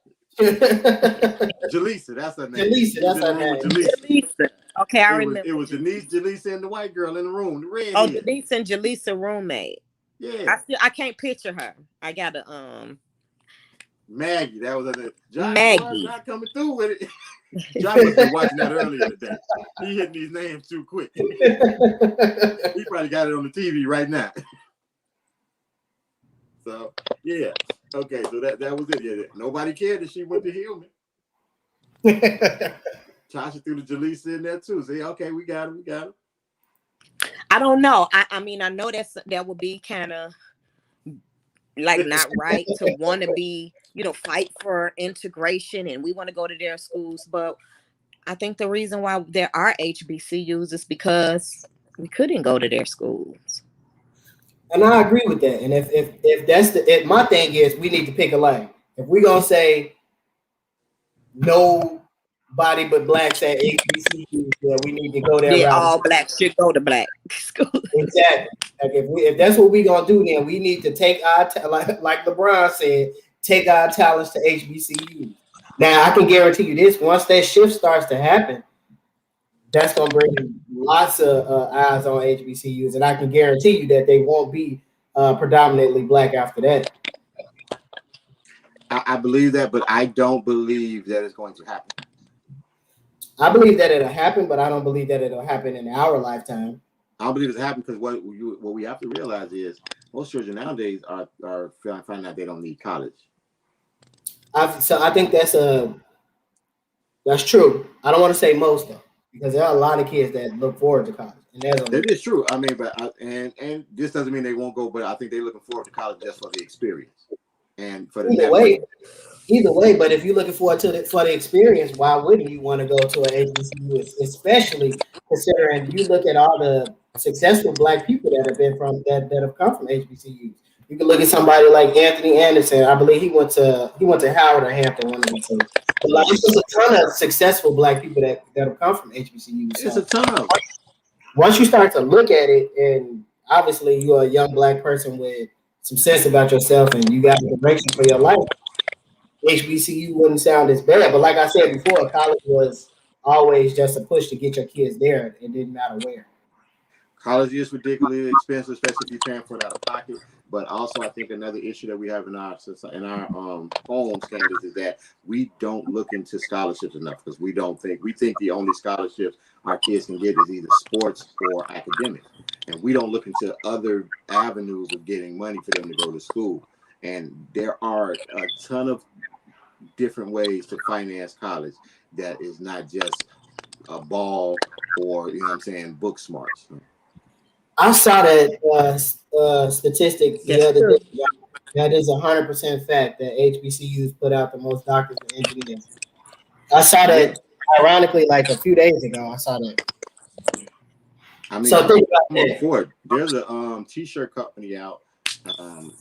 Jaleesa, that's her name. Jaleesa, that's her name. Jaleesa. Okay, I remember. It was Denise, Jaleesa, and the white girl in the room, the redhead. Oh, Denise and Jaleesa roommate. Yeah. I can't picture her. I gotta Maggie, that was her. Josh Maggie. was not coming through with it. Josh must have been watching that earlier today. He hitting these names too quick. He probably got it on the TV right now. So yeah. Okay, so that was it. Yeah, nobody cared that she went to Hillman. Tasha threw the Jaleesa in there too. Say, okay, we got it. I don't know. I mean, I know that would be kind of like not right to want to be, fight for integration and we want to go to their schools. But I think the reason why there are HBCUs is because we couldn't go to their schools. And I agree with that. And if that's my thing is we need to pick a lane. If we're gonna say nobody but blacks at HBCUs, yeah, we need to go there. Yeah, all blacks should go to black schools. Exactly. Like if that's what we're gonna do, then we need to take our like LeBron said, take our talents to HBCUs. Now I can guarantee you this: once that shift starts to happen, that's gonna bring lots of eyes on HBCUs, and I can guarantee you that they won't be predominantly black after that. I believe that, but I don't believe that it's going to happen. I believe that it'll happen, but I don't believe that it'll happen in our lifetime. I don't believe it's happening because what we have to realize is most children nowadays are finding out they don't need college. So I think that's true. I don't want to say most though, because there are a lot of kids that look forward to college, and that is true. I mean, but and this doesn't mean they won't go, but I think they're looking forward to college just for the experience and for the Either way, but if you're looking forward to for the experience, why wouldn't you want to go to an HBCU? Especially considering you look at all the successful black people that have come from HBCUs. You can look at somebody like Anthony Anderson. I believe he went to Howard or Hampton, one of the two. But like, it's just a ton of successful black people that have come from HBCUs. So it's a ton of. Once you start to look at it, and obviously you're a young black person with some sense about yourself, and you got a direction for your life, HBCU wouldn't sound as bad. But like I said before, college was always just a push to get your kids there. It didn't matter where. College is ridiculously expensive, especially if you're paying for it out of pocket. But also, I think another issue that we have in our home standards is that we don't look into scholarships enough because we think the only scholarships our kids can get is either sports or academics, and we don't look into other avenues of getting money for them to go to school. And there are a ton of different ways to finance college that is not just a ball or book smarts. I saw that statistic the other day. That is 100% fact that HBCUs put out the most doctors and engineers. I saw that ironically like a few days ago. I saw that. I mean, so think about that. Before, there's a t-shirt company out,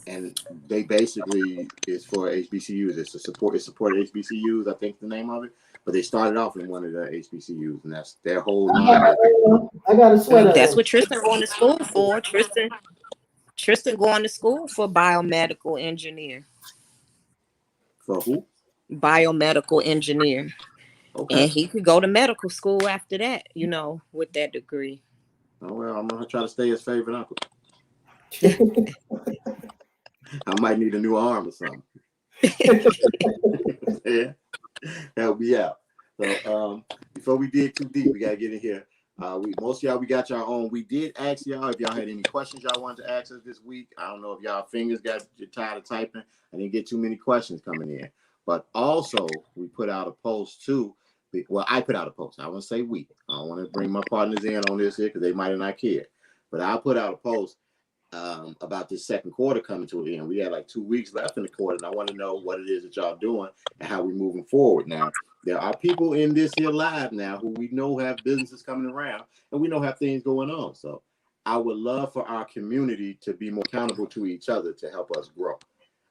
and they basically is for HBCUs. It's support HBCUs. I think the name of it. But they started off in one of the HBCUs, and that's their whole line. I got a sweater. That's what Tristan going to school for. Tristan going to school for biomedical engineer. For who? Biomedical engineer. Okay. And he could go to medical school after that, with that degree. Oh, well, I'm going to try to stay his favorite uncle. I might need a new arm or something. Yeah. Help me out. So before we dig too deep, we gotta get in here. Most of y'all, we got y'all on. We did ask y'all if y'all had any questions y'all wanted to ask us this week. I don't know if y'all fingers got tired of typing. I didn't get too many questions coming in. But also, we put out a post too. Well, I put out a post. I want to say we. I don't want to bring my partners in on this here because they might not care. But I put out a post about this second quarter coming to an end. We had like 2 weeks left in the quarter, and I want to know what it is that y'all doing and how we moving forward. Now, there are people in this here live now who we know have businesses coming around, and we know have things going on. So I would love for our community to be more accountable to each other to help us grow.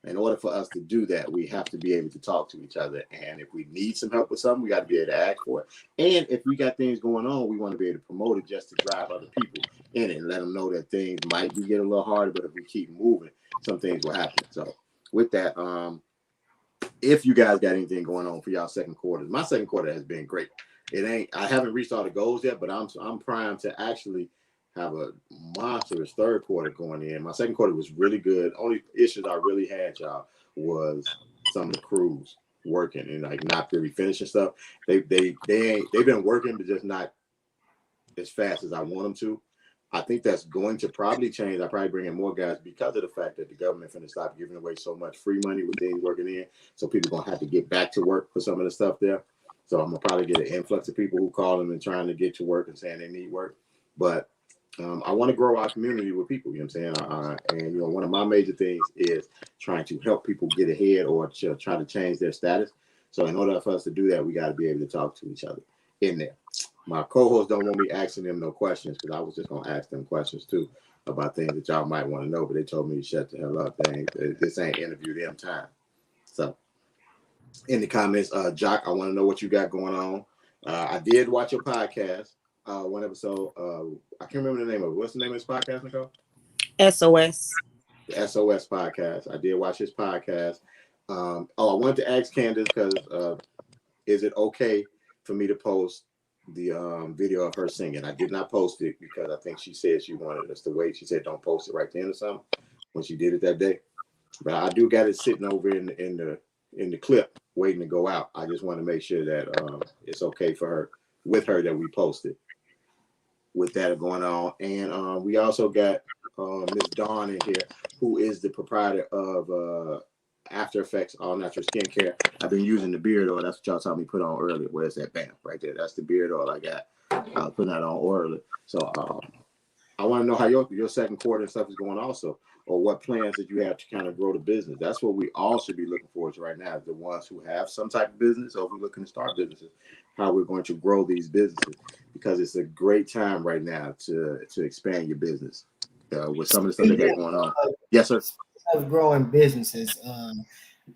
In order for us to do that, we have to be able to talk to each other. And if we need some help with something, we got to be able to ask for it. And if we got things going on, we want to be able to promote it just to drive other people in it and let them know that things might be getting a little harder, but if we keep moving, some things will happen. So with that, if you guys got anything going on for y'all second quarter, my second quarter has been great. I haven't reached all the goals yet, but I'm primed to actually have a monstrous third quarter going in. My second quarter was really good. Only issues I really had, y'all, was some of the crews working and like not really finishing stuff. They've been working, but just not as fast as I want them to. I think that's going to probably change. I probably bring in more guys because of the fact that the government finna stop giving away so much free money with things working in. So people gonna have to get back to work for some of the stuff there. So I'm gonna probably get an influx of people who call them and trying to get to work and saying they need work. But I want to grow our community with people, you know what I'm saying? And, one of my major things is trying to help people get ahead or to try to change their status. So in order for us to do that, we got to be able to talk to each other in there. My co-hosts don't want me asking them no questions because I was just going to ask them questions too about things that y'all might want to know, but they told me to shut the hell up. This ain't interview them time. So in the comments, Jock, I want to know what you got going on. I did watch your podcast. One episode, I can't remember the name of it. What's the name of this podcast, Nicole? SOS. The SOS podcast. I did watch his podcast. I wanted to ask Candace because is it okay for me to post the video of her singing? I did not post it because I think she said she wanted us to wait. She said don't post it right then or something when she did it that day. But I do got it sitting over in the clip waiting to go out. I just want to make sure that it's okay for her with her that we post it. With that going on, and we also got Miss Dawn in here, who is the proprietor of After Effects All Natural Skincare. I've been using the beard oil. That's what y'all saw me put on earlier. Where's that? Bam, right there. That's the beard oil I got. I was putting that on earlier. So I want to know how your second quarter and stuff is going also, or what plans that you have to kind of grow the business. That's what we all should be looking forward to right now. The ones who have some type of business, or we're looking to start businesses, how we're going to grow these businesses, because it's a great time right now to expand your business with some of the stuff that got going on. Yes, sir. Of growing businesses,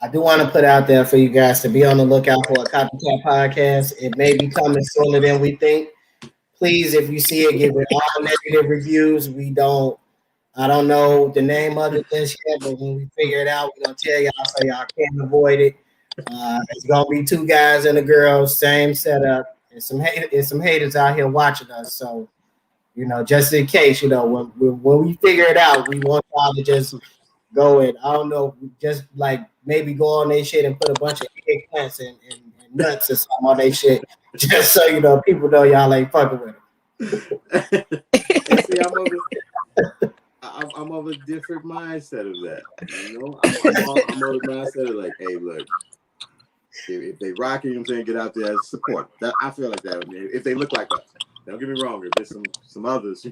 I do want to put out there for you guys to be on the lookout for a Copycat podcast. It may be coming sooner than we think. Please, if you see it, give it all negative reviews. I don't know the name of it just yet, but when we figure it out, we're gonna tell y'all so y'all can't avoid it. It's gonna be two guys and a girl, same setup, and some haters out here watching us. So, just in case, when we figure it out, we want y'all to just go in. I don't know, just like maybe go on their shit and put a bunch of eggplants and nuts or something on their shit, just so people know y'all ain't fucking with them. See, I'm of a different mindset of that. I'm of the mindset of like, hey, look, if they rock it, get out there and support. I feel like that. If they look like us, don't get me wrong. If there's some others, they're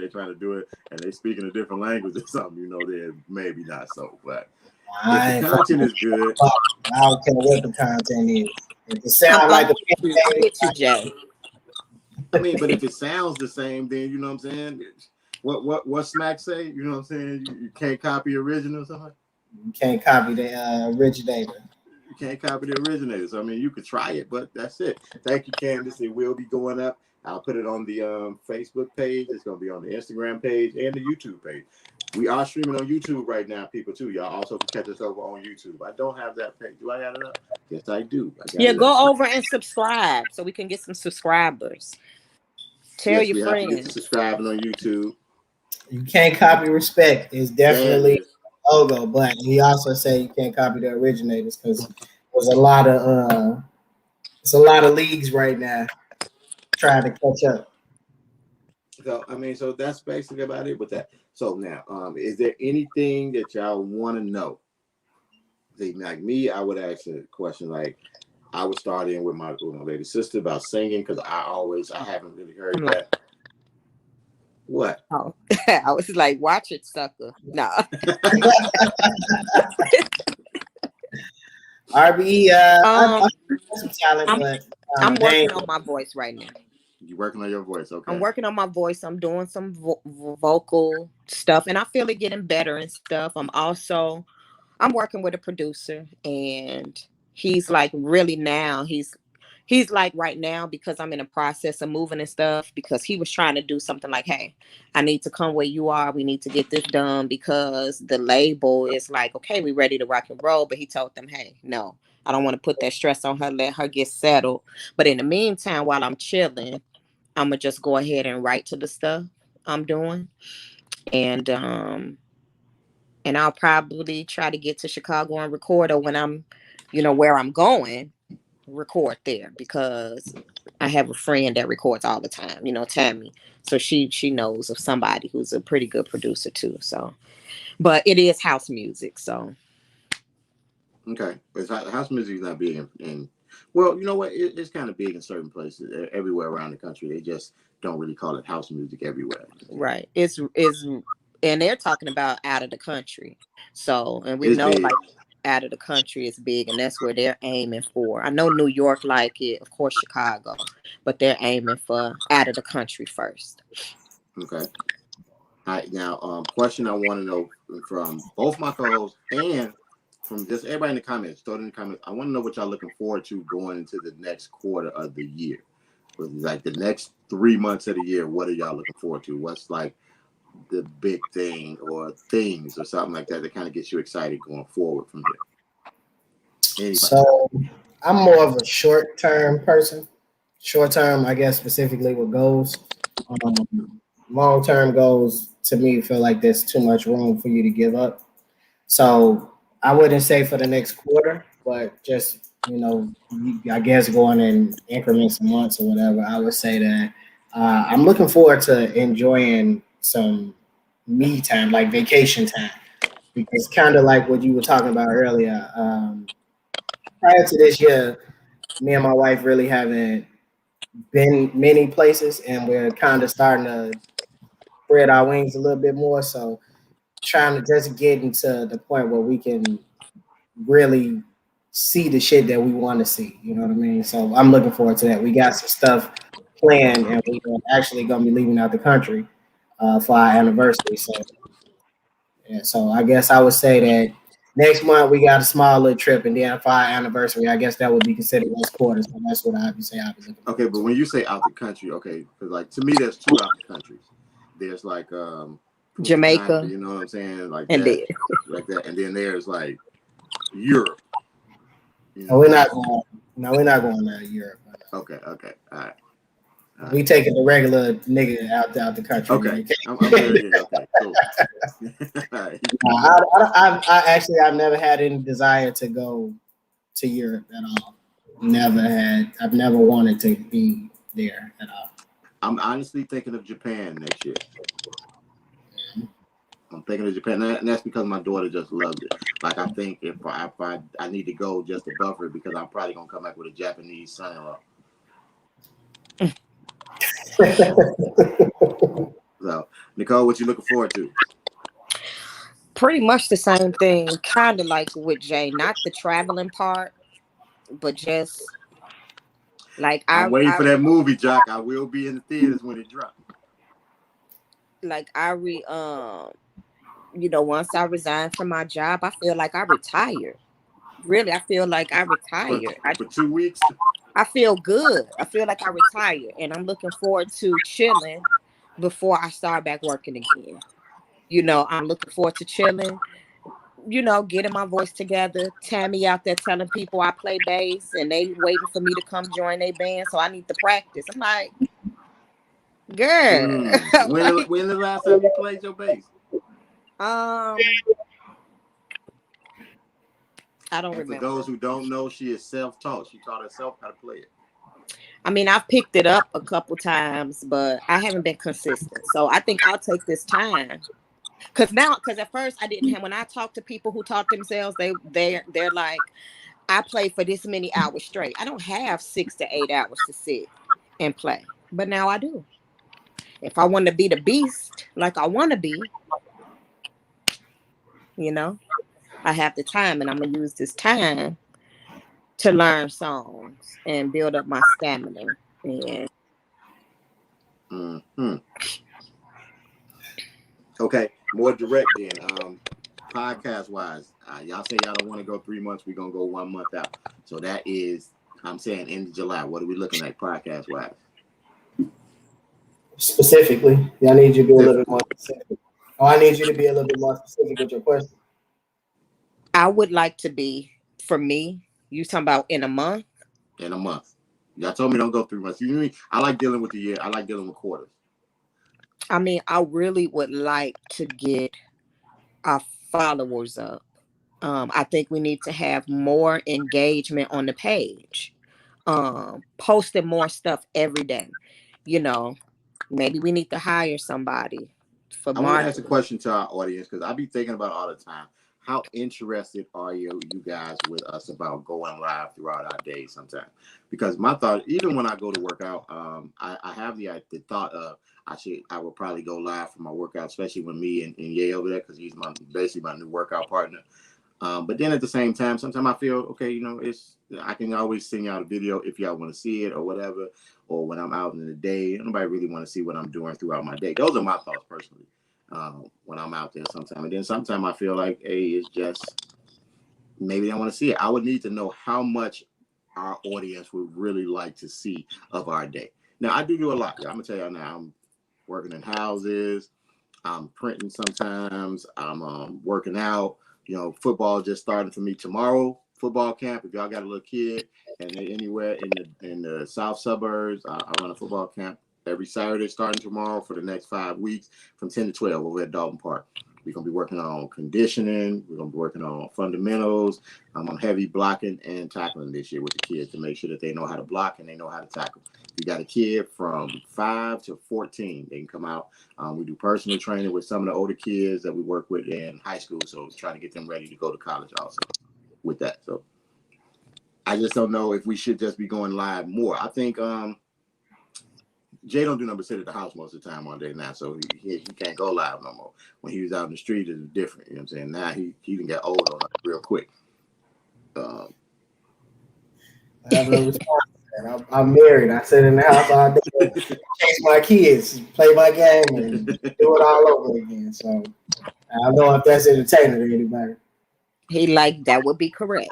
trying to do it and they speak in a different language or something, they're maybe not so. But if the content is good, I don't care what the content is. If it sounds like the Jay. I mean, but if it sounds the same, then you know what I'm saying. What Smack say? You know what I'm saying? You can't copy original or something? You can't copy the originator. You can't copy the originator. So, I mean, you could try it, but that's it. Thank you, Candace. It will be going up. I'll put it on the Facebook page. It's going to be on the Instagram page and the YouTube page. We are streaming on YouTube right now, people, too. Y'all also can catch us over on YouTube. I don't have that page. Do I have it up? Yes, I do. Go over and subscribe so we can get some subscribers. Tell your friends. Get to subscribing on YouTube. You can't copy respect. It's definitely a logo, but he also said you can't copy the originators because there's a lot of leagues right now trying to catch up. So that's basically about it with that. So now, is there anything that y'all want to know? Like me, I would ask a question like, I would start in with my lady sister about singing because I haven't really heard that. What? Oh, I was like, watch it, sucker. No. RBE, Um, I some talent, I'm but I'm they working ain't. on my voice right now. You working on your voice? I'm Okay. working on my voice. I'm doing some vocal stuff, and I feel it getting better and stuff. I'm working with a producer, and he's like really now he's like right now, because I'm in the process of moving and stuff, because he was trying to do something like, hey, I need to come where you are, we need to get this done, because the label is like, okay, we ready to rock and roll, but he told them, hey, no, I don't want to put that stress on her, let her get settled, but in the meantime, while I'm chilling, I'm gonna just go ahead and write to the stuff I'm doing, and I'll probably try to get to Chicago and record, or when I'm, where I'm going, record there, because I have a friend that records all the time, Tammy. So she knows of somebody who's a pretty good producer too. So, but it is house music. So Okay. But house music is not big in well, you know what? It's kind of big in certain places, everywhere around the country. They just don't really call it house music everywhere. right, and they're talking about out of the country. So, and we It's know big. like out of the country is big, and that's where they're aiming for. I know New York like it, of course Chicago, but they're aiming for out of the country first. Okay. All right. Now, question I want to know from both my co-hosts and from just everybody in the comments, throw it in the comments. I want to know what y'all looking forward to going into the next quarter of the year. Like the next 3 months of the year, what are y'all looking forward to? What's like the big thing or things or something like that kind of gets you excited going forward from here? Anybody? So I'm more of a short term person. Short term, I guess specifically with goals. Long term goals to me feel like there's too much room for you to give up. So I wouldn't say for the next quarter, but just I guess going in increments of months or whatever. I would say that I'm looking forward to enjoying some me time, like vacation time, because kind of like what you were talking about earlier. Prior to this year, me and my wife really haven't been many places, and we're kind of starting to spread our wings a little bit more. So trying to just get into the point where we can really see the shit that we want to see. You know what I mean? So I'm looking forward to that. We got some stuff planned, and we're actually going to be leaving out the country for our anniversary. So yeah, so I guess I would say that next month we got a small little trip, and then for our anniversary, I guess that would be considered next quarter. So that's what I would say I was looking for. Okay, but when you say out the country, okay, because like to me, there's two out the countries. There's like Jamaica, you know what I'm saying, like and that, then like that, and then there's like Europe. No, we're not going. No, we're not going to Europe. Okay, all right. We taking the regular nigga out the country. Okay, I'm very good. Okay, cool. All right. I've never had any desire to go to Europe at all. I've never wanted to be there at all. I'm honestly thinking of Japan next year. I'm thinking of Japan, and that's because my daughter just loves it. Like I think if I need to go just to buffer because I'm probably gonna come back with a Japanese son-in-law. So, Nicole, what you looking forward to? pretty much the same thing, kind of like with Jay, not the traveling part, but just like I'm waiting for that movie, Jock. I will be in the theaters when it drops. once I resigned from my job, I feel like I retired. Really, I feel like I retired. For 2 weeks. I feel good. I feel like I retired, and I'm looking forward to chilling before I start back working again. I'm looking forward to chilling, getting my voice together. Tammy out there telling people I play bass, and they waiting for me to come join their band, so I need to practice. I'm like, girl. When the last time you played your bass? I don't and remember. For those who don't know, she is self-taught. She taught herself how to play it. I mean, I've picked it up a couple times, but I haven't been consistent. So I think I'll take this time. Because at first I didn't have, when I talk to people who taught themselves, they're like, I play for this many hours straight. I don't have 6 to 8 hours to sit and play, but now I do. If I want to be the beast like I want to be, you know, I have the time, and I'm gonna use this time to learn songs and build up my stamina. And Hmm. Okay, more direct then. Podcast wise, y'all say y'all don't want to go 3 months. We're gonna go 1 month out. So that is, I'm saying, end of July. What are we looking at podcast wise? Specifically, I need you to be a little bit more specific. Oh, I need you to be a little bit more specific with your question. I would like to be, for me, you talking about in a month? In a month. Y'all told me don't go 3 months. You know, I like dealing with the year. I like dealing with quarters. I mean, I really would like to get our followers up. I think we need to have more engagement on the page. Posting more stuff every day. You know, maybe we need to hire somebody for I want to ask a marketing. question to our audience because I be thinking about it all the time. How interested are you guys with us about going live throughout our days sometimes? Because my thought, even when I go to work out, I have the thought of I would probably go live for my workout, especially with me and Ye over there because he's basically my new workout partner. But then at the same time, sometimes I feel, okay, you know, I can always send y'all a video if y'all want to see it or whatever, or when I'm out in the day. Nobody really want to see what I'm doing throughout my day. Those are my thoughts personally. When I'm out there sometime. And then sometimes I feel like, hey, it's just, maybe I want to see it. I would need to know how much our audience would really like to see of our day. Now, I do a lot. I'm going to tell y'all now, I'm working in houses. I'm printing sometimes. I'm working out. You know, football just starting for me tomorrow. Football camp. If y'all got a little kid and they're anywhere in the south suburbs, I run a football camp every Saturday starting tomorrow for the next 5 weeks from 10 to 12 over at Dalton Park. We're going to be working on conditioning. We're going to be working on fundamentals. I'm on heavy blocking and tackling this year with the kids to make sure that they know how to block and they know how to tackle. If you got a kid from 5 to 14, they can come out. We do personal training with some of the older kids that we work with in high school. So trying to get them ready to go to college also with that. So I just don't know if we should just be going live more. I think Jay don't do nothing but sit at the house most of the time all day now, so he can't go live no more. When he was out in the street, it was different. You know what I'm saying? Now he can get old on us real quick. I have no response. I'm married. I sit in the house all day, chase my kids, play my game, and do it all over again. So I don't know if that's entertaining to anybody. He like that would be correct.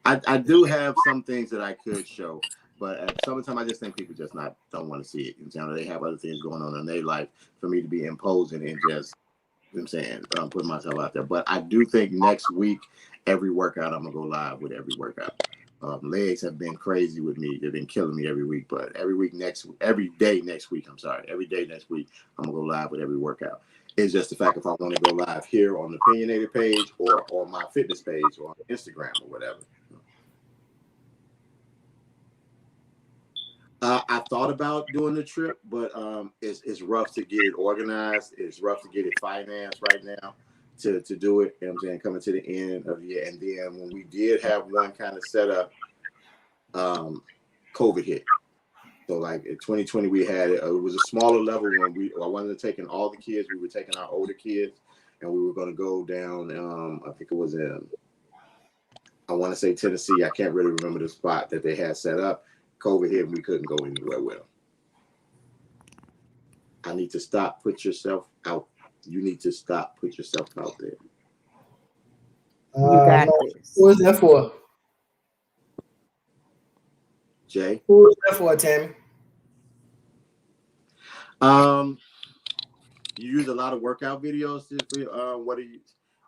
I do have some things that I could show, but at some time I just think people just don't want to see it. You know, they have other things going on in their life for me to be imposing and just, you know what I'm saying, putting myself out there. But I do think next week, every workout, I'm gonna go live with every workout. Legs have been crazy with me; they've been killing me every week. But every day next week, I'm gonna go live with every workout. It's just the fact if I want to go live here on the Opinionated page or on my fitness page or on Instagram or whatever. I thought about doing the trip, but it's rough to get it organized. It's rough to get it financed right now to do it. You know what I'm saying, coming to the end of the year. And then when we did have one kind of set up, COVID hit. So like in 2020, we had it was a smaller level when I wasn't taking all the kids. We were taking our older kids, and we were going to go down. I think it was I want to say Tennessee. I can't really remember the spot that they had set up. COVID hit, and we couldn't go anywhere with them. I need to stop. Put yourself out. You need to stop. Put yourself out there. You got this. Who is that for? Jay? Who is that for, Tammy? You use a lot of workout videos. What are you?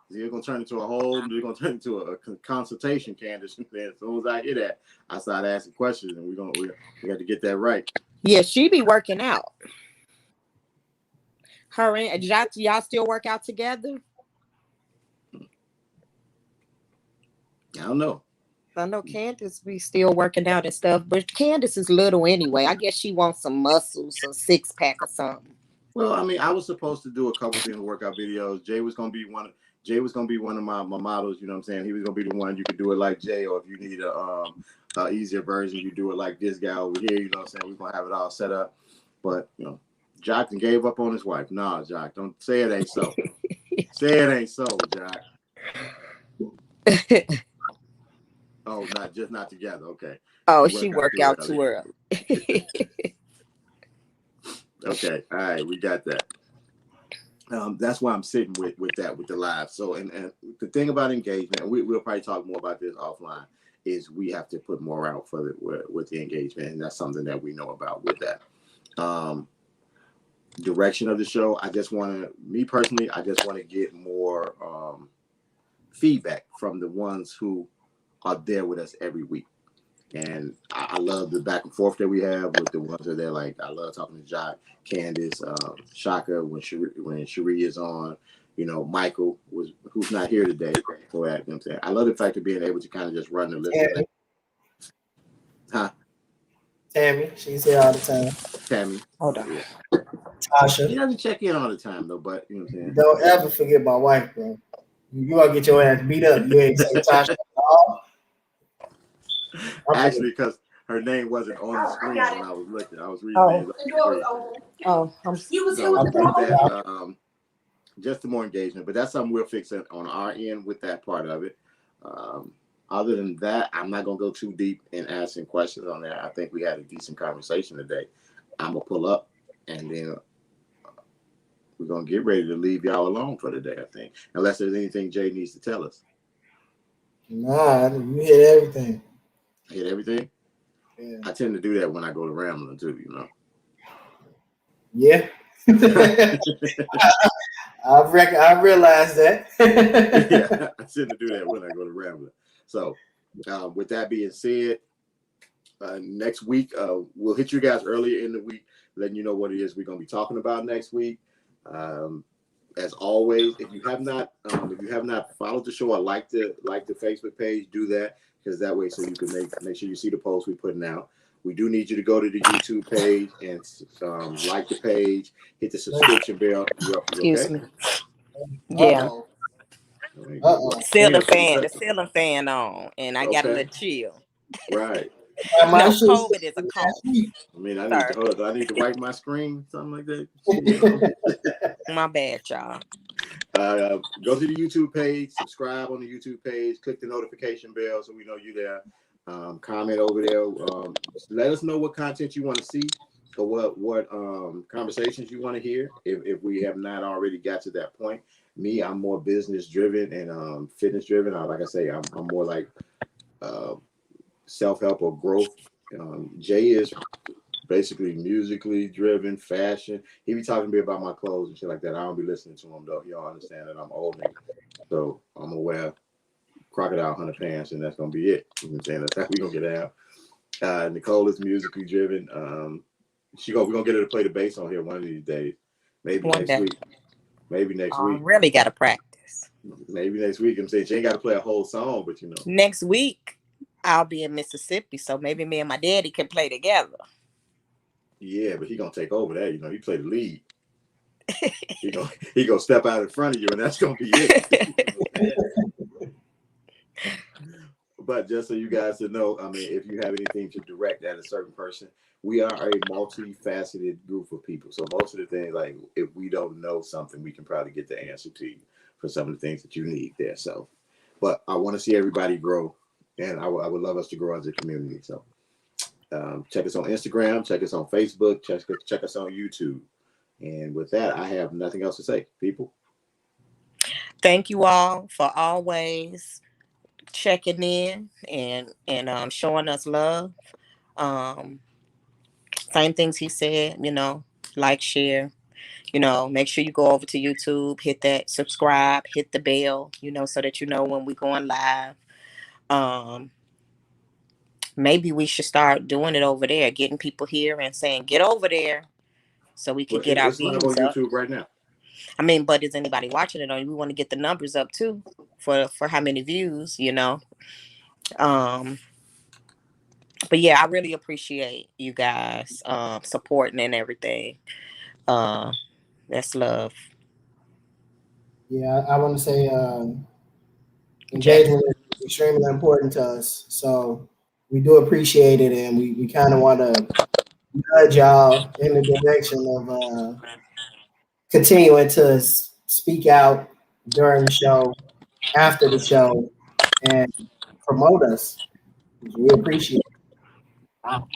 You're gonna turn into a whole. You're gonna turn into a consultation, Candace. And as soon as I hear that, I start asking questions, and we got to get that right. Yeah, she be working out. Her and y'all still work out together? I don't know. I know Candace be still working out and stuff, but Candace is little anyway. I guess she wants some muscles, some 6-pack or something. Well, I mean, I was supposed to do a couple things workout videos. Jay was gonna be one. Jay was gonna be one of my models. You know what I'm saying? He was gonna be the one you could do it like Jay, or if you need a easier version, you do it like this guy over here. You know what I'm saying? We're gonna have it all set up. But you know, Jock gave up on his wife. Nah, Jock, don't say it ain't so. Say it ain't so, Jock. Oh, not together. Okay. Oh, she work out too early. Okay. All right, we got that. That's why I'm sitting with the live. So and the thing about engagement, and we'll probably talk more about this offline, is we have to put more out for with the engagement, and that's something that we know about with that. Direction of the show, I just want to get more feedback from the ones who are there with us every week. And I love the back and forth that we have with the ones that are there. Like, I love talking to Jock, Candace, Shaka when Cherie is on. You know, Michael who's not here today. For that, you know what I'm saying? I love the fact of being able to kind of just run the list. Tammy. Huh? Tammy, she's here all the time. Tammy. Hold on. Yeah. Tasha. She doesn't check in all the time though, but you know what I'm saying? Don't ever forget my wife, bro. You gonna get your ass beat up. You ain't say Tasha at all. Actually, because her name wasn't on the screen when I was looking. I was reading just the more engagement, but that's something we'll fix it on our end with that part of it. Other than that, I'm not gonna go too deep in asking questions on that. I think we had a decent conversation today. I'm gonna pull up, and then we're gonna get ready to leave y'all alone for the day. I think, unless there's anything Jay needs to tell us. Nah, you hit everything. Hit everything. Yeah. I tend to do that when I go to Rambling too. You know. Yeah. I realized that. Yeah, I tend to do that when I go to Rambling. So, with that being said, next week we'll hit you guys earlier in the week, letting you know what it is we're going to be talking about next week. As always, if you have not followed the show or like the Facebook page, do that, because that way, so you can make sure you see the posts we're putting out. We do need you to go to the YouTube page and like the page, hit the subscription bell. Excuse me. Yeah. Uh-oh. The ceiling fan on, and I got a little chill. Right. No, COVID is a cough. I mean, I need to wipe my screen, something like that. My bad, y'all. Go to the YouTube page, subscribe on the YouTube page, click the notification bell so we know you're there. Comment over there. Let us know what content you want to see or what conversations you want to hear. If we have not already got to that point. Me, I'm more business driven and fitness driven. Like I say, I'm more like self-help or growth. Jay is basically musically driven, fashion. He be talking to me about my clothes and shit like that. I don't be listening to him though. Y'all understand that I'm old nigga. So I'm gonna wear crocodile hunter pants and that's gonna be it. You know what I'm saying? That's how we gonna get out. Nicole is musically driven. We're gonna get her to play the bass on here one of these days. Maybe next week. Really gotta practice. Maybe next week. I'm saying she ain't gotta play a whole song, but you know. Next week I'll be in Mississippi, so maybe me and my daddy can play together. Yeah, but he gonna take over that. You know, he play the lead. he gonna step out in front of you, and that's gonna be it. But just so you guys to know, I mean, if you have anything to direct at a certain person, we are a multifaceted group of people. So most of the things, like if we don't know something, we can probably get the answer to you for some of the things that you need there. So, but I want to see everybody grow, and I would love us to grow as a community. So. Check us on Instagram, check us on Facebook, check us on YouTube. And with that, I have nothing else to say, people. Thank you all for always checking in and showing us love. Same things he said, you know, like, share, you know, make sure you go over to YouTube, hit that subscribe, hit the bell, you know, so that you know when we're going live. Maybe we should start doing it over there, getting people here and saying, get over there so we can get our views on up. YouTube right now. I mean, but is anybody watching it on? We want to get the numbers up too for how many views, you know. But yeah, I really appreciate you guys supporting and everything. That's love. Yeah, I want to say engagement is extremely important to us. So we do appreciate it, and we kind of want to nudge y'all in the direction of continuing to speak out during the show, after the show, and promote us. We appreciate it. All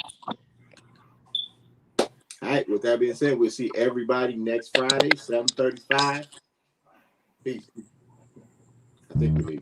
right. With that being said, we'll see everybody next Friday, 7:35. Peace. I think we leave.